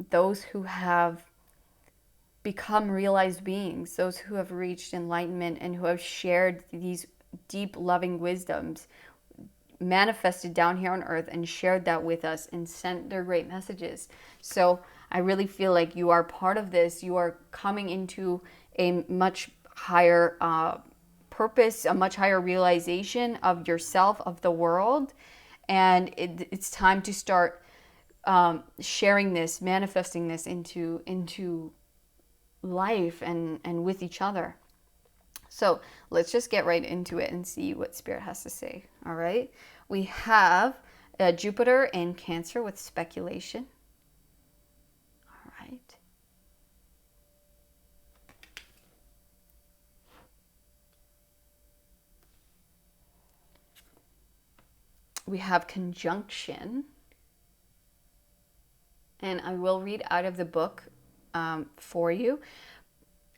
those who have become realized beings, those who have reached enlightenment and who have shared these deep, loving wisdoms, manifested down here on earth and shared that with us and sent their great messages. So I really feel like you are part of this. You are coming into a much higher purpose, a much higher realization of yourself, of the world. And it's time to start sharing this, manifesting this into life and with each other. So let's just get right into it and see what Spirit has to say. All right. We have Jupiter in Cancer with speculation. All right. We have conjunction. And I will read out of the book for you.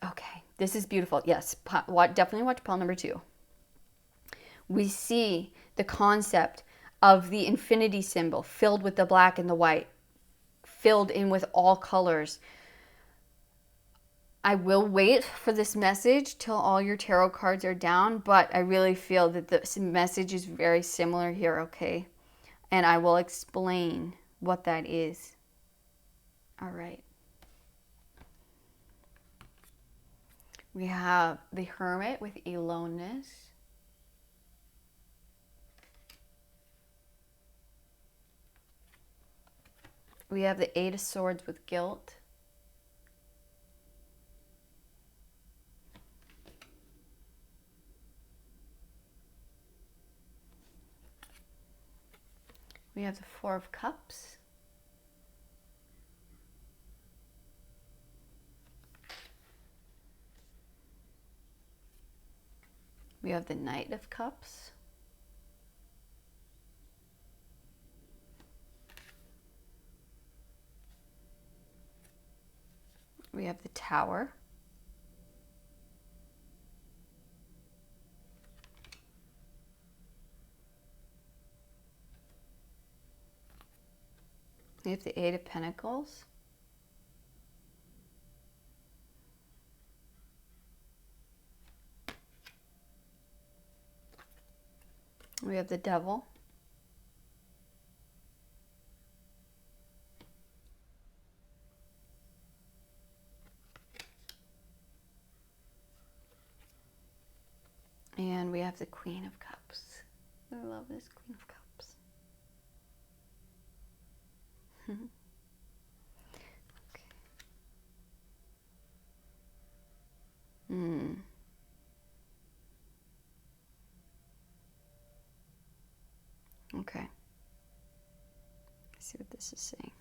Okay, this is beautiful. Yes, definitely watch pile number 2. We see the concept of the infinity symbol filled with the black and the white, filled in with all colors. I will wait for this message till all your tarot cards are down, but I really feel that the message is very similar here, okay? And I will explain what that is. All right. We have the Hermit with aloneness. We have the 8 of Swords with guilt. We have the 4 of Cups. We have the Knight of Cups. We have the Tower. We have the 8 of Pentacles. We have the Devil. And we have the Queen of Cups. I love this Queen of Cups. Okay. Okay. Let's see what this is saying.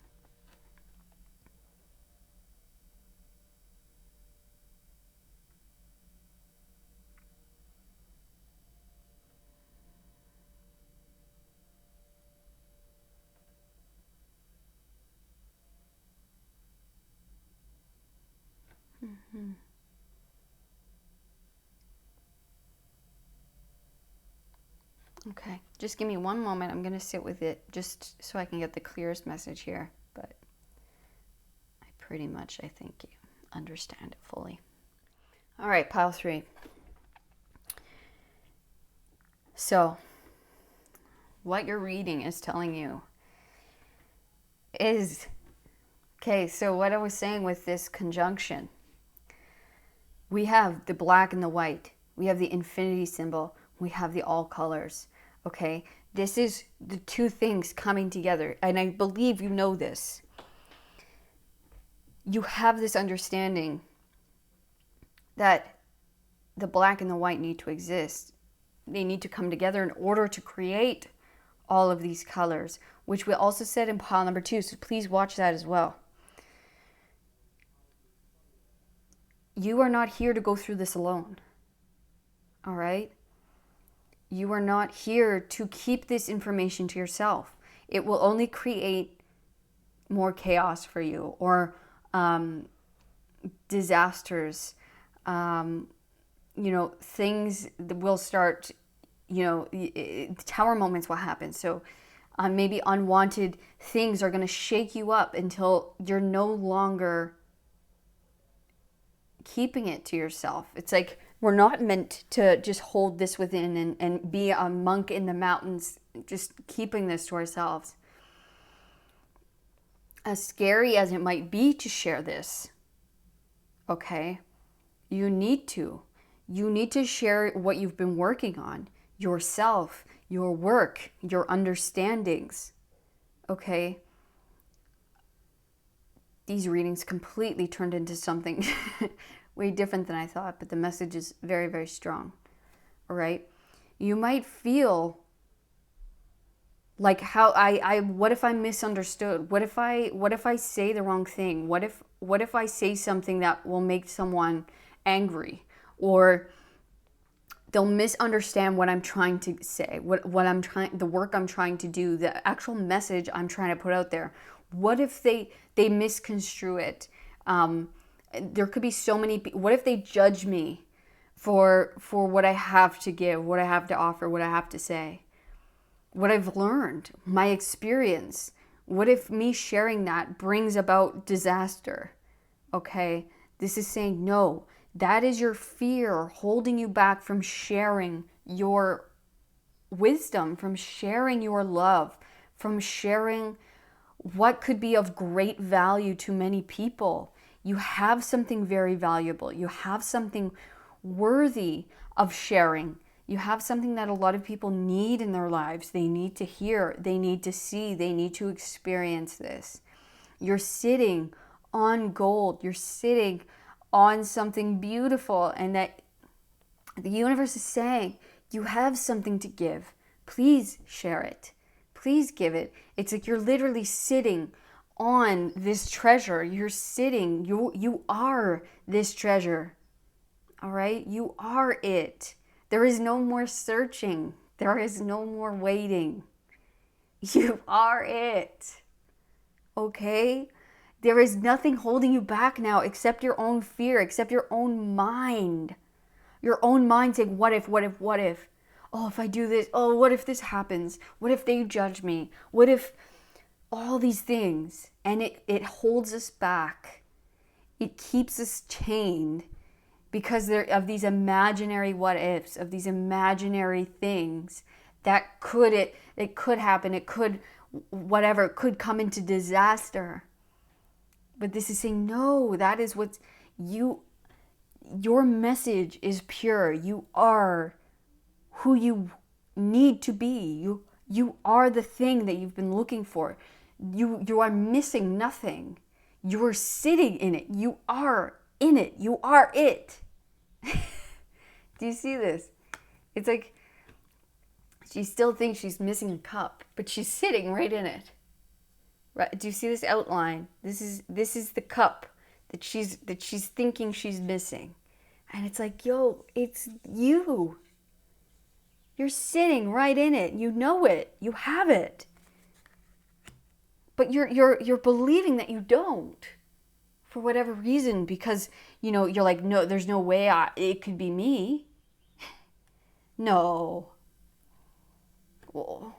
Okay, just give me one moment. I'm going to sit with it just so I can get the clearest message here. But I pretty much, I think, you understand it fully. All right, pile 3. So, what you're reading is telling you is, okay, so what I was saying with this conjunction, we have the black and the white. We have the infinity symbol. We have the all colors. Okay, this is the two things coming together. And I believe you know this. you have this understanding that the black and the white need to exist. They need to come together in order to create all of these colors, which we also said in pile number 2. So please watch that as well. You are not here to go through this alone. All right? You are not here to keep this information to yourself. It will only create more chaos for you, or disasters. Things that will start, tower moments will happen. So maybe unwanted things are going to shake you up until you're no longer keeping it to yourself. It's like we're not meant to just hold this within and be a monk in the mountains, just keeping this to ourselves. As scary as it might be to share this, okay, you need to. You need to share what you've been working on, yourself, your work, your understandings, okay? These readings completely turned into something way different than I thought, but the message is very, very strong, all right? You might feel like what if I'm misunderstood? What if I say the wrong thing? What if I say something that will make someone angry, or they'll misunderstand what I'm trying to say, the work I'm trying to do, the actual message I'm trying to put out there. What if they misconstrue it? There could be so many. What if they judge me for what I have to give, what I have to offer, what I have to say, what I've learned, my experience? What if me sharing that brings about disaster? Okay, this is saying no. That is your fear holding you back from sharing your wisdom, from sharing your love, from sharing what could be of great value to many people. You have something very valuable. You have something worthy of sharing. You have something that a lot of people need in their lives. They need to hear, they need to see, they need to experience this. You're sitting on gold. You're sitting on something beautiful, and that the universe is saying, you have something to give. Please share it. Please give it. It's like you're literally sitting on this treasure. You're sitting, you are this treasure. All right? You are it. There is no more searching. There is no more waiting. You are it. Okay? There is nothing holding you back now except your own fear, except your own mind. Your own mind saying, what if, what if, what if? Oh, if I do this, oh, what if this happens? What if they judge me? What if all these things? And it holds us back. It keeps us chained because of these imaginary what ifs, of these imaginary things that it could happen, it could, whatever, it could come into disaster. But this is saying, no, that is what your message is pure. You are who you need to be. You are the thing that you've been looking for. You are missing nothing. You are sitting in it. You are in it. You are it. Do you see this? It's like she still thinks she's missing a cup, but she's sitting right in it. Right? Do you see this outline? This is the cup that she's thinking she's missing. And it's like, yo, it's you. You're sitting right in it. You know it. You have it. But you're believing that you don't, for whatever reason, because you're like, no, there's no way it could be me. No. Well,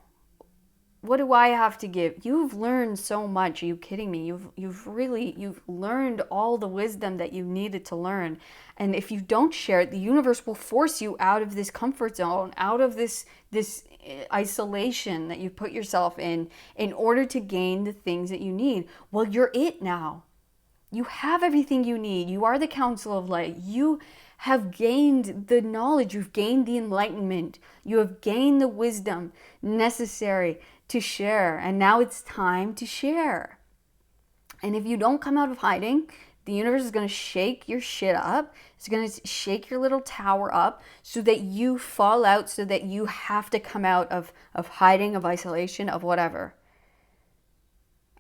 what do I have to give? You've learned so much. Are you kidding me? You've learned all the wisdom that you needed to learn. And if you don't share it, the universe will force you out of this comfort zone, out of this isolation that you put yourself in order to gain the things that you need. Well, you're it now. You have everything you need. You are the council of light. You have gained the knowledge. You've gained the enlightenment. You have gained the wisdom necessary to share. And now it's time to share. And if you don't come out of hiding, the universe is going to shake your shit up. It's going to shake your little tower up so that you fall out, so that you have to come out of hiding, of isolation, of whatever.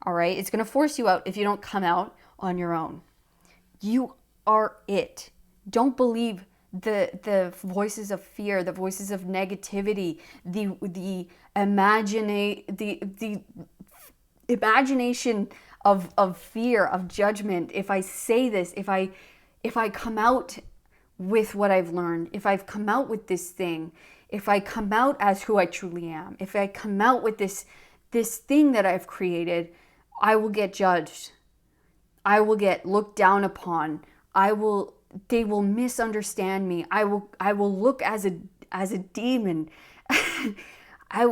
All right? It's going to force you out if you don't come out on your own. You are it. Don't believe the voices of fear, the voices of negativity, the imagination of fear, of judgment. If I say this, if I come out with what I've learned, if I've come out with this thing, if I come out as who I truly am, if I come out with this thing that I've created, I will get judged. I will get looked down upon. They will misunderstand me. I will look as a demon. I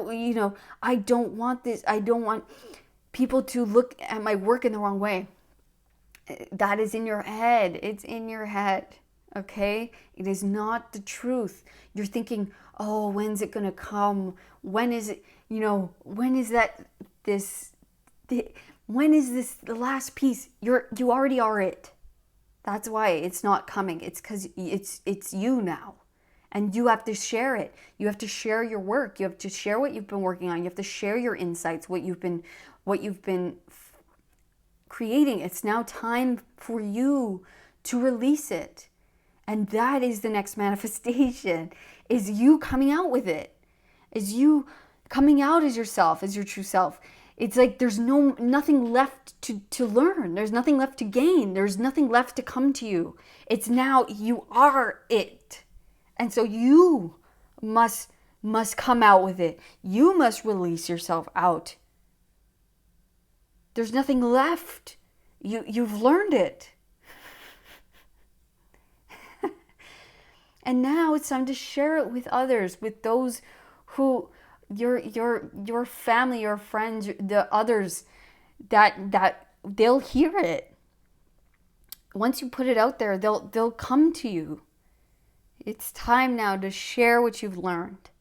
don't want this. I don't want people to look at my work in the wrong way. That is in your head. It's in your head. Okay? It is not the truth. You're thinking, oh, when's it gonna come? When is it, when is that when is this the last piece? You already are it. That's why it's not coming. It's because it's you now. And you have to share it. You have to share your work. You have to share what you've been working on. You have to share your insights, what you've been creating. It's now time for you to release it. And that is the next manifestation, is you coming out with it. Is you coming out as yourself, as your true self. It's like there's nothing left to learn. There's nothing left to gain. There's nothing left to come to you. It's now you are it. And so you must come out with it. You must release yourself out. There's nothing left. You've learned it. And now it's time to share it with others, with those who your family, your friends, the others that they'll hear it. Once you put it out there, they'll come to you. It's time now to share what you've learned.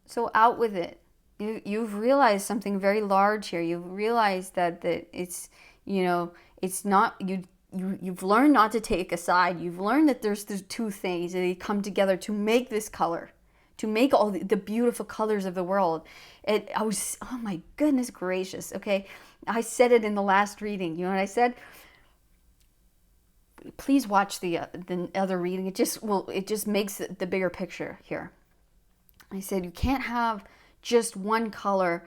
So out with it. You've realized something very large here. You've realized that it's it's not you've learned not to take a side. You've learned that there's two things that they come together to make this color, to make all the beautiful colors of the world. Oh my goodness gracious. Okay, I said it in the last reading. You know what I said? Please watch the other reading. It just makes the bigger picture here. I said you can't have just one color.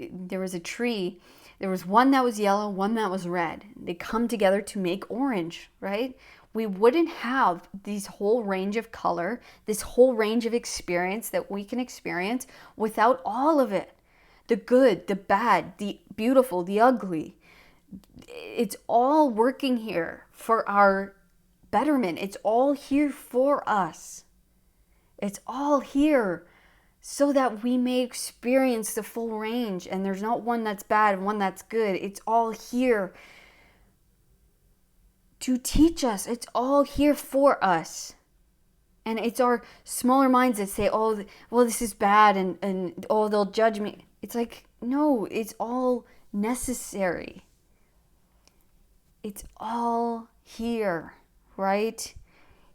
There was a tree. There was one that was yellow, one that was red. They come together to make orange, right? We wouldn't have this whole range of color, this whole range of experience that we can experience without all of it. The good, the bad, the beautiful, the ugly. It's all working here for our betterment. It's all here for us. It's all here so that we may experience the full range. And there's not one that's bad and one that's good. It's all here to teach us. It's all here for us. And it's our smaller minds that say, oh, well, this is bad and oh, they'll judge me. It's like, no, it's all necessary. It's all here, right?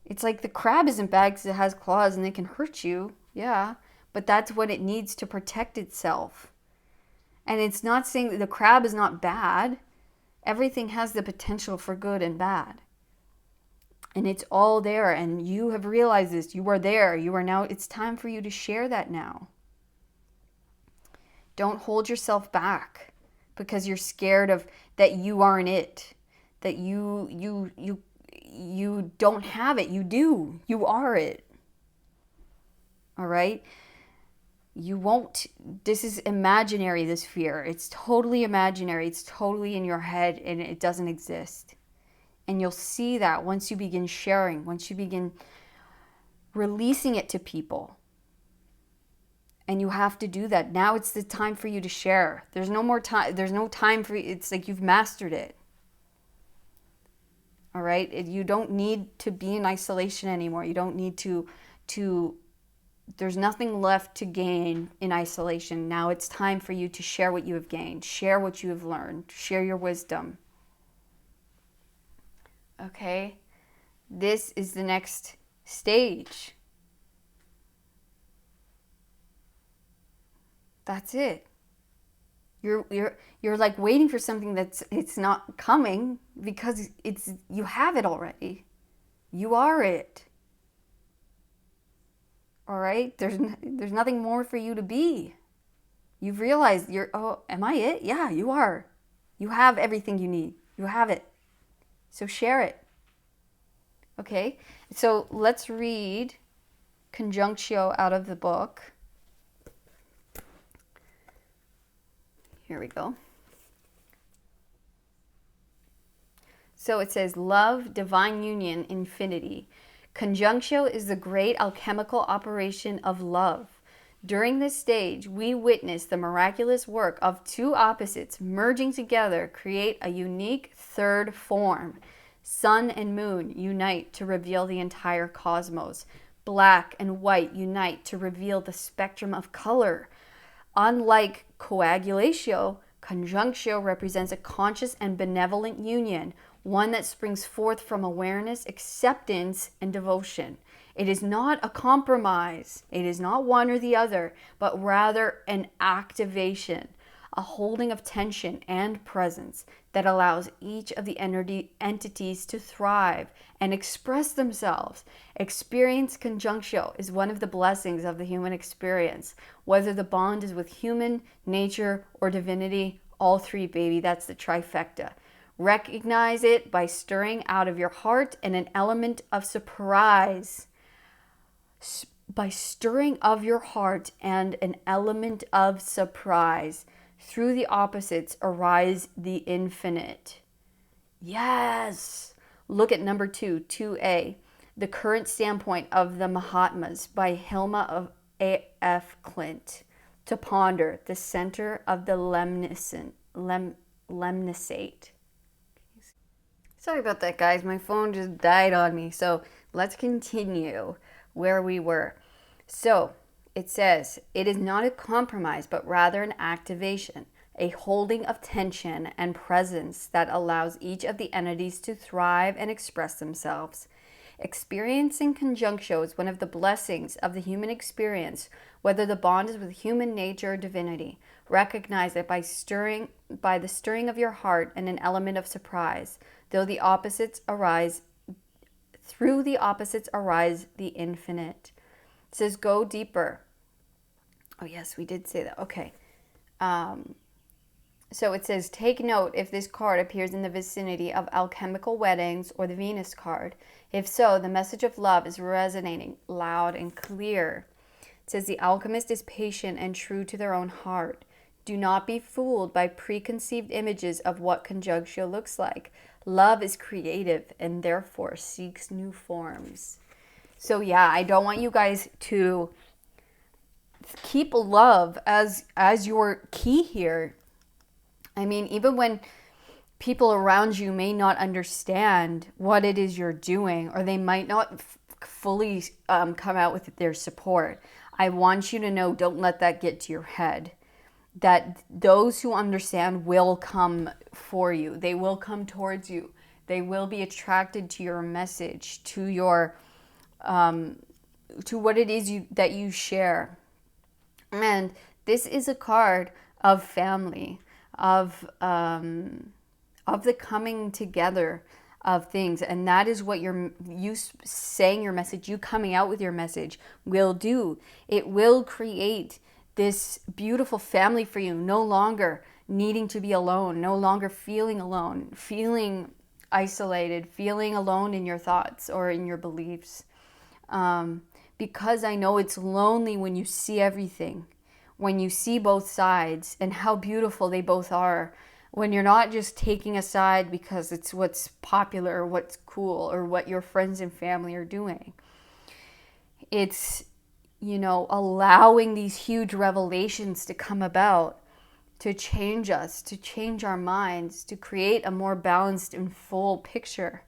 It's like the crab isn't bad because it has claws and it can hurt you. Yeah, but that's what it needs to protect itself. And it's not saying that the crab is not bad. Everything has the potential for good and bad. And it's all there. And you have realized this. You are there. You are now. It's time for you to share that now. Don't hold yourself back because you're scared of that you aren't it. That you don't have it. You do. You are it. All right? You won't. This is imaginary, this fear. It's totally imaginary. It's totally in your head and it doesn't exist. And you'll see that once you begin sharing, once you begin releasing it to people. And you have to do that. Now it's the time for you to share. There's no more time. There's no time for you. It's like you've mastered it. All right? You don't need to be in isolation anymore. You don't need to There's nothing left to gain in isolation. Now it's time for you to share what you have gained, share what you have learned, share your wisdom. Okay? This is the next stage. That's it. You're like waiting for something it's not coming because you have it already. You are it. All right? There's nothing more for you to be. You've realized oh, am I it? Yeah, you are. You have everything you need. You have it. So share it. Okay? So let's read conjunctio out of the book. Here we go. So it says, love, divine union, infinity. Conjunctio is the great alchemical operation of love. During this stage, we witness the miraculous work of two opposites merging together, create a unique third form. Sun and moon unite to reveal the entire cosmos. Black and white unite to reveal the spectrum of color. Unlike coagulatio, conjunctio represents a conscious and benevolent union, one that springs forth from awareness, acceptance, and devotion. It is not a compromise. It is not one or the other, but rather an activation, a holding of tension and presence that allows each of the entities to thrive and express themselves. Experience conjunctio is one of the blessings of the human experience. Whether the bond is with human, nature, or divinity, all three, baby, that's the trifecta. Recognize it by stirring out of your heart and an element of surprise. By stirring of your heart and an element of surprise. Through the opposites arise the infinite. Yes! Look at number 2A. The Current Standpoint of the Mahatmas by Hilma of A.F. Clint. To ponder the center of the lemniscate. Sorry about that, guys. My phone just died on me. So let's continue where we were. So it says, it is not a compromise, but rather an activation, a holding of tension and presence that allows each of the entities to thrive and express themselves. Experiencing conjunctio is one of the blessings of the human experience, whether the bond is with human nature or divinity. Recognize it by the stirring of your heart and an element of surprise. Through the opposites arise the infinite. It says, go deeper. Oh, yes, we did say that. Okay. So it says, take note if this card appears in the vicinity of alchemical weddings or the Venus card. If so, the message of love is resonating loud and clear. It says, the alchemist is patient and true to their own heart. Do not be fooled by preconceived images of what conjunctio looks like. Love is creative and therefore seeks new forms. So yeah, I don't want you guys to keep love as your key here. I mean, even when people around you may not understand what it is you're doing, or they might not fully come out with their support, I want you to know, don't let that get to your head. That those who understand will come for you. They will come towards you. They will be attracted to your message, to your, to what it is that you share. And this is a card of family, of the coming together of things, and that is what you saying your message, you coming out with your message will do. It will create this beautiful family for you, no longer needing to be alone, no longer feeling alone, feeling isolated, feeling alone in your thoughts or in your beliefs. Because I know it's lonely when you see everything, when you see both sides and how beautiful they both are, when you're not just taking a side because it's what's popular or what's cool or what your friends and family are doing. It's, allowing these huge revelations to come about, to change us, to change our minds, to create a more balanced and full picture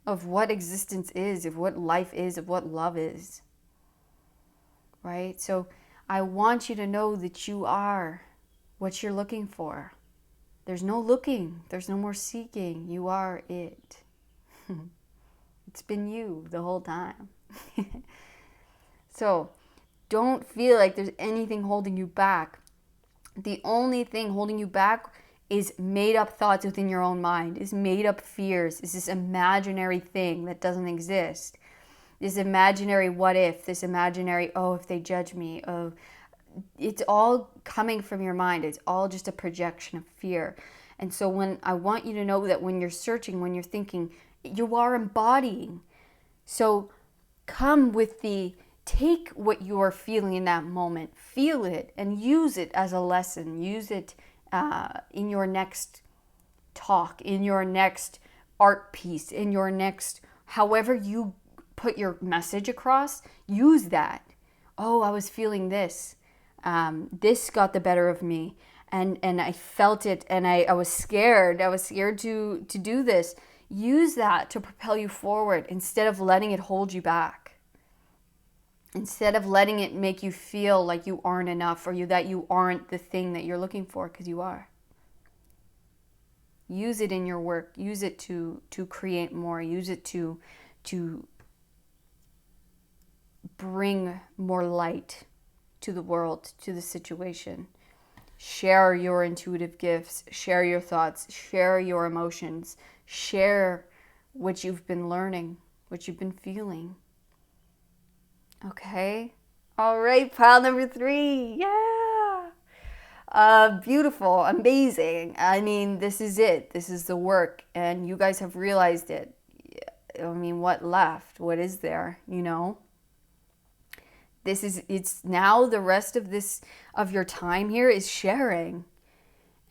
of what existence is, of what life is, of what love is. right? So I want you to know that you are what you're looking for. There's no looking, there's no more seeking. You are it. It's been you the whole time. So don't feel like there's anything holding you back. The only thing holding you back is made up thoughts within your own mind, is made up fears, is this imaginary thing that doesn't exist. This imaginary what if, this imaginary, oh, if they judge me, oh, it's all coming from your mind. It's all just a projection of fear. And so when I want you to know that when you're searching, when you're thinking, you are embodying. So come with take what you are feeling in that moment, feel it, and use it as a lesson. Use it in your next talk, in your next art piece, in your next, however you put your message across, use that. Oh, I was feeling this. This got the better of me. And I felt it, and I was scared. I was scared to do this. Use that to propel you forward instead of letting it hold you back. Instead of letting it make you feel like you aren't enough, or that you aren't the thing that you're looking for, because you are. Use it in your work. Use it to create more. Use it to bring more light to the world, to the situation. Share your intuitive gifts. Share your thoughts. Share your emotions. Share what you've been learning, what you've been feeling. Okay? All right, pile number 3. Yeah! Beautiful, amazing. I mean, this is it. This is the work, and you guys have realized it. I mean, what left? What is there? You know? It's now the rest of your time here is sharing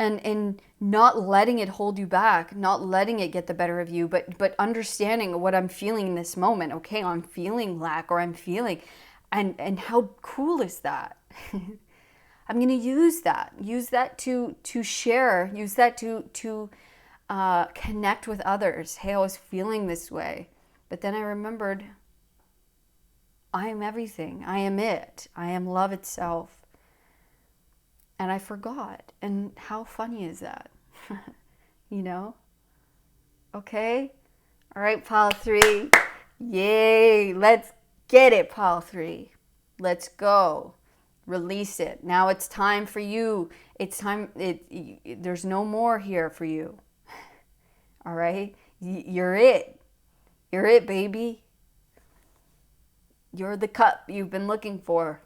and not letting it hold you back, not letting it get the better of you, but understanding what I'm feeling in this moment. Okay, I'm feeling lack, or I'm feeling, and how cool is that? I'm going to use that to share, use that to connect with others. Hey, I was feeling this way, but then I remembered, I am everything. I am it. I am love itself. And I forgot. And how funny is that? You know? Okay? All right, pile 3. Yay! Let's get it, pile 3. Let's go. Release it. Now it's time for you. It's time. There's no more here for you. All right? You're it. You're it, baby. You're the cup you've been looking for.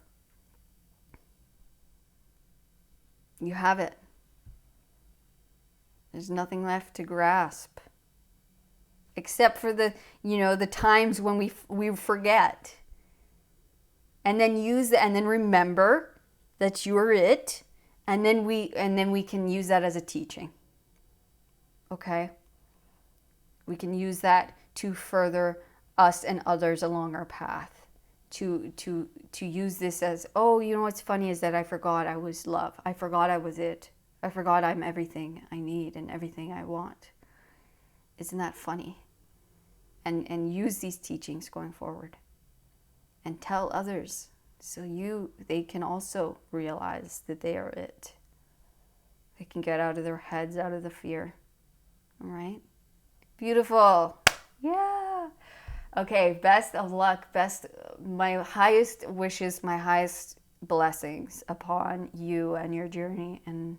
You have it. There's nothing left to grasp. Except for the times when we forget. And then and then remember that you're it, and then we can use that as a teaching. Okay? We can use that to further us and others along our path. To use this as, oh, you know what's funny is that I forgot I was love. I forgot I was it. I forgot I'm everything I need and everything I want. Isn't that funny? And use these teachings going forward. And tell others so they can also realize that they are it. They can get out of their heads, out of the fear. All right? Beautiful. Yeah. Okay, best of luck, my highest wishes, my highest blessings upon you and your journey. And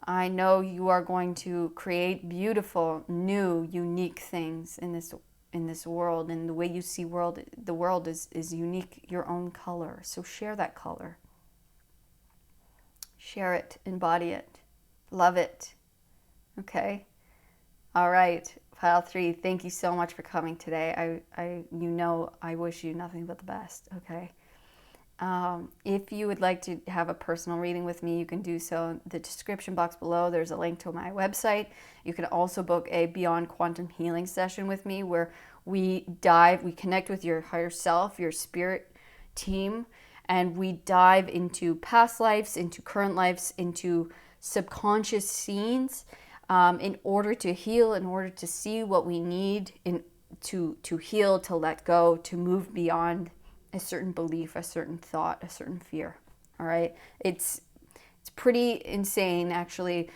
I know you are going to create beautiful, new, unique things in this world. And the way you see the world is unique, your own color. So share that color. Share it, embody it, love it. Okay? All right. Pile 3, thank you so much for coming today. I wish you nothing but the best, okay? If you would like to have a personal reading with me, you can do so in the description box below. There's a link to my website. You can also book a Beyond Quantum Healing session with me where we connect with your higher self, your spirit team, and we dive into past lives, into current lives, into subconscious scenes, in order to heal, in order to see what we need to heal, to let go, to move beyond a certain belief, a certain thought, a certain fear. All right, it's pretty insane, actually.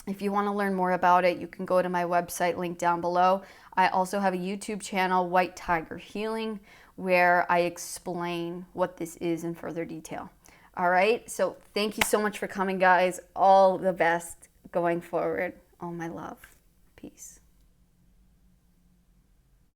If you want to learn more about it, you can go to my website, link down below. I also have a YouTube channel, White Tiger Healing, where I explain what this is in further detail. All right, so thank you so much for coming, guys. All the best going forward. All my love. Peace.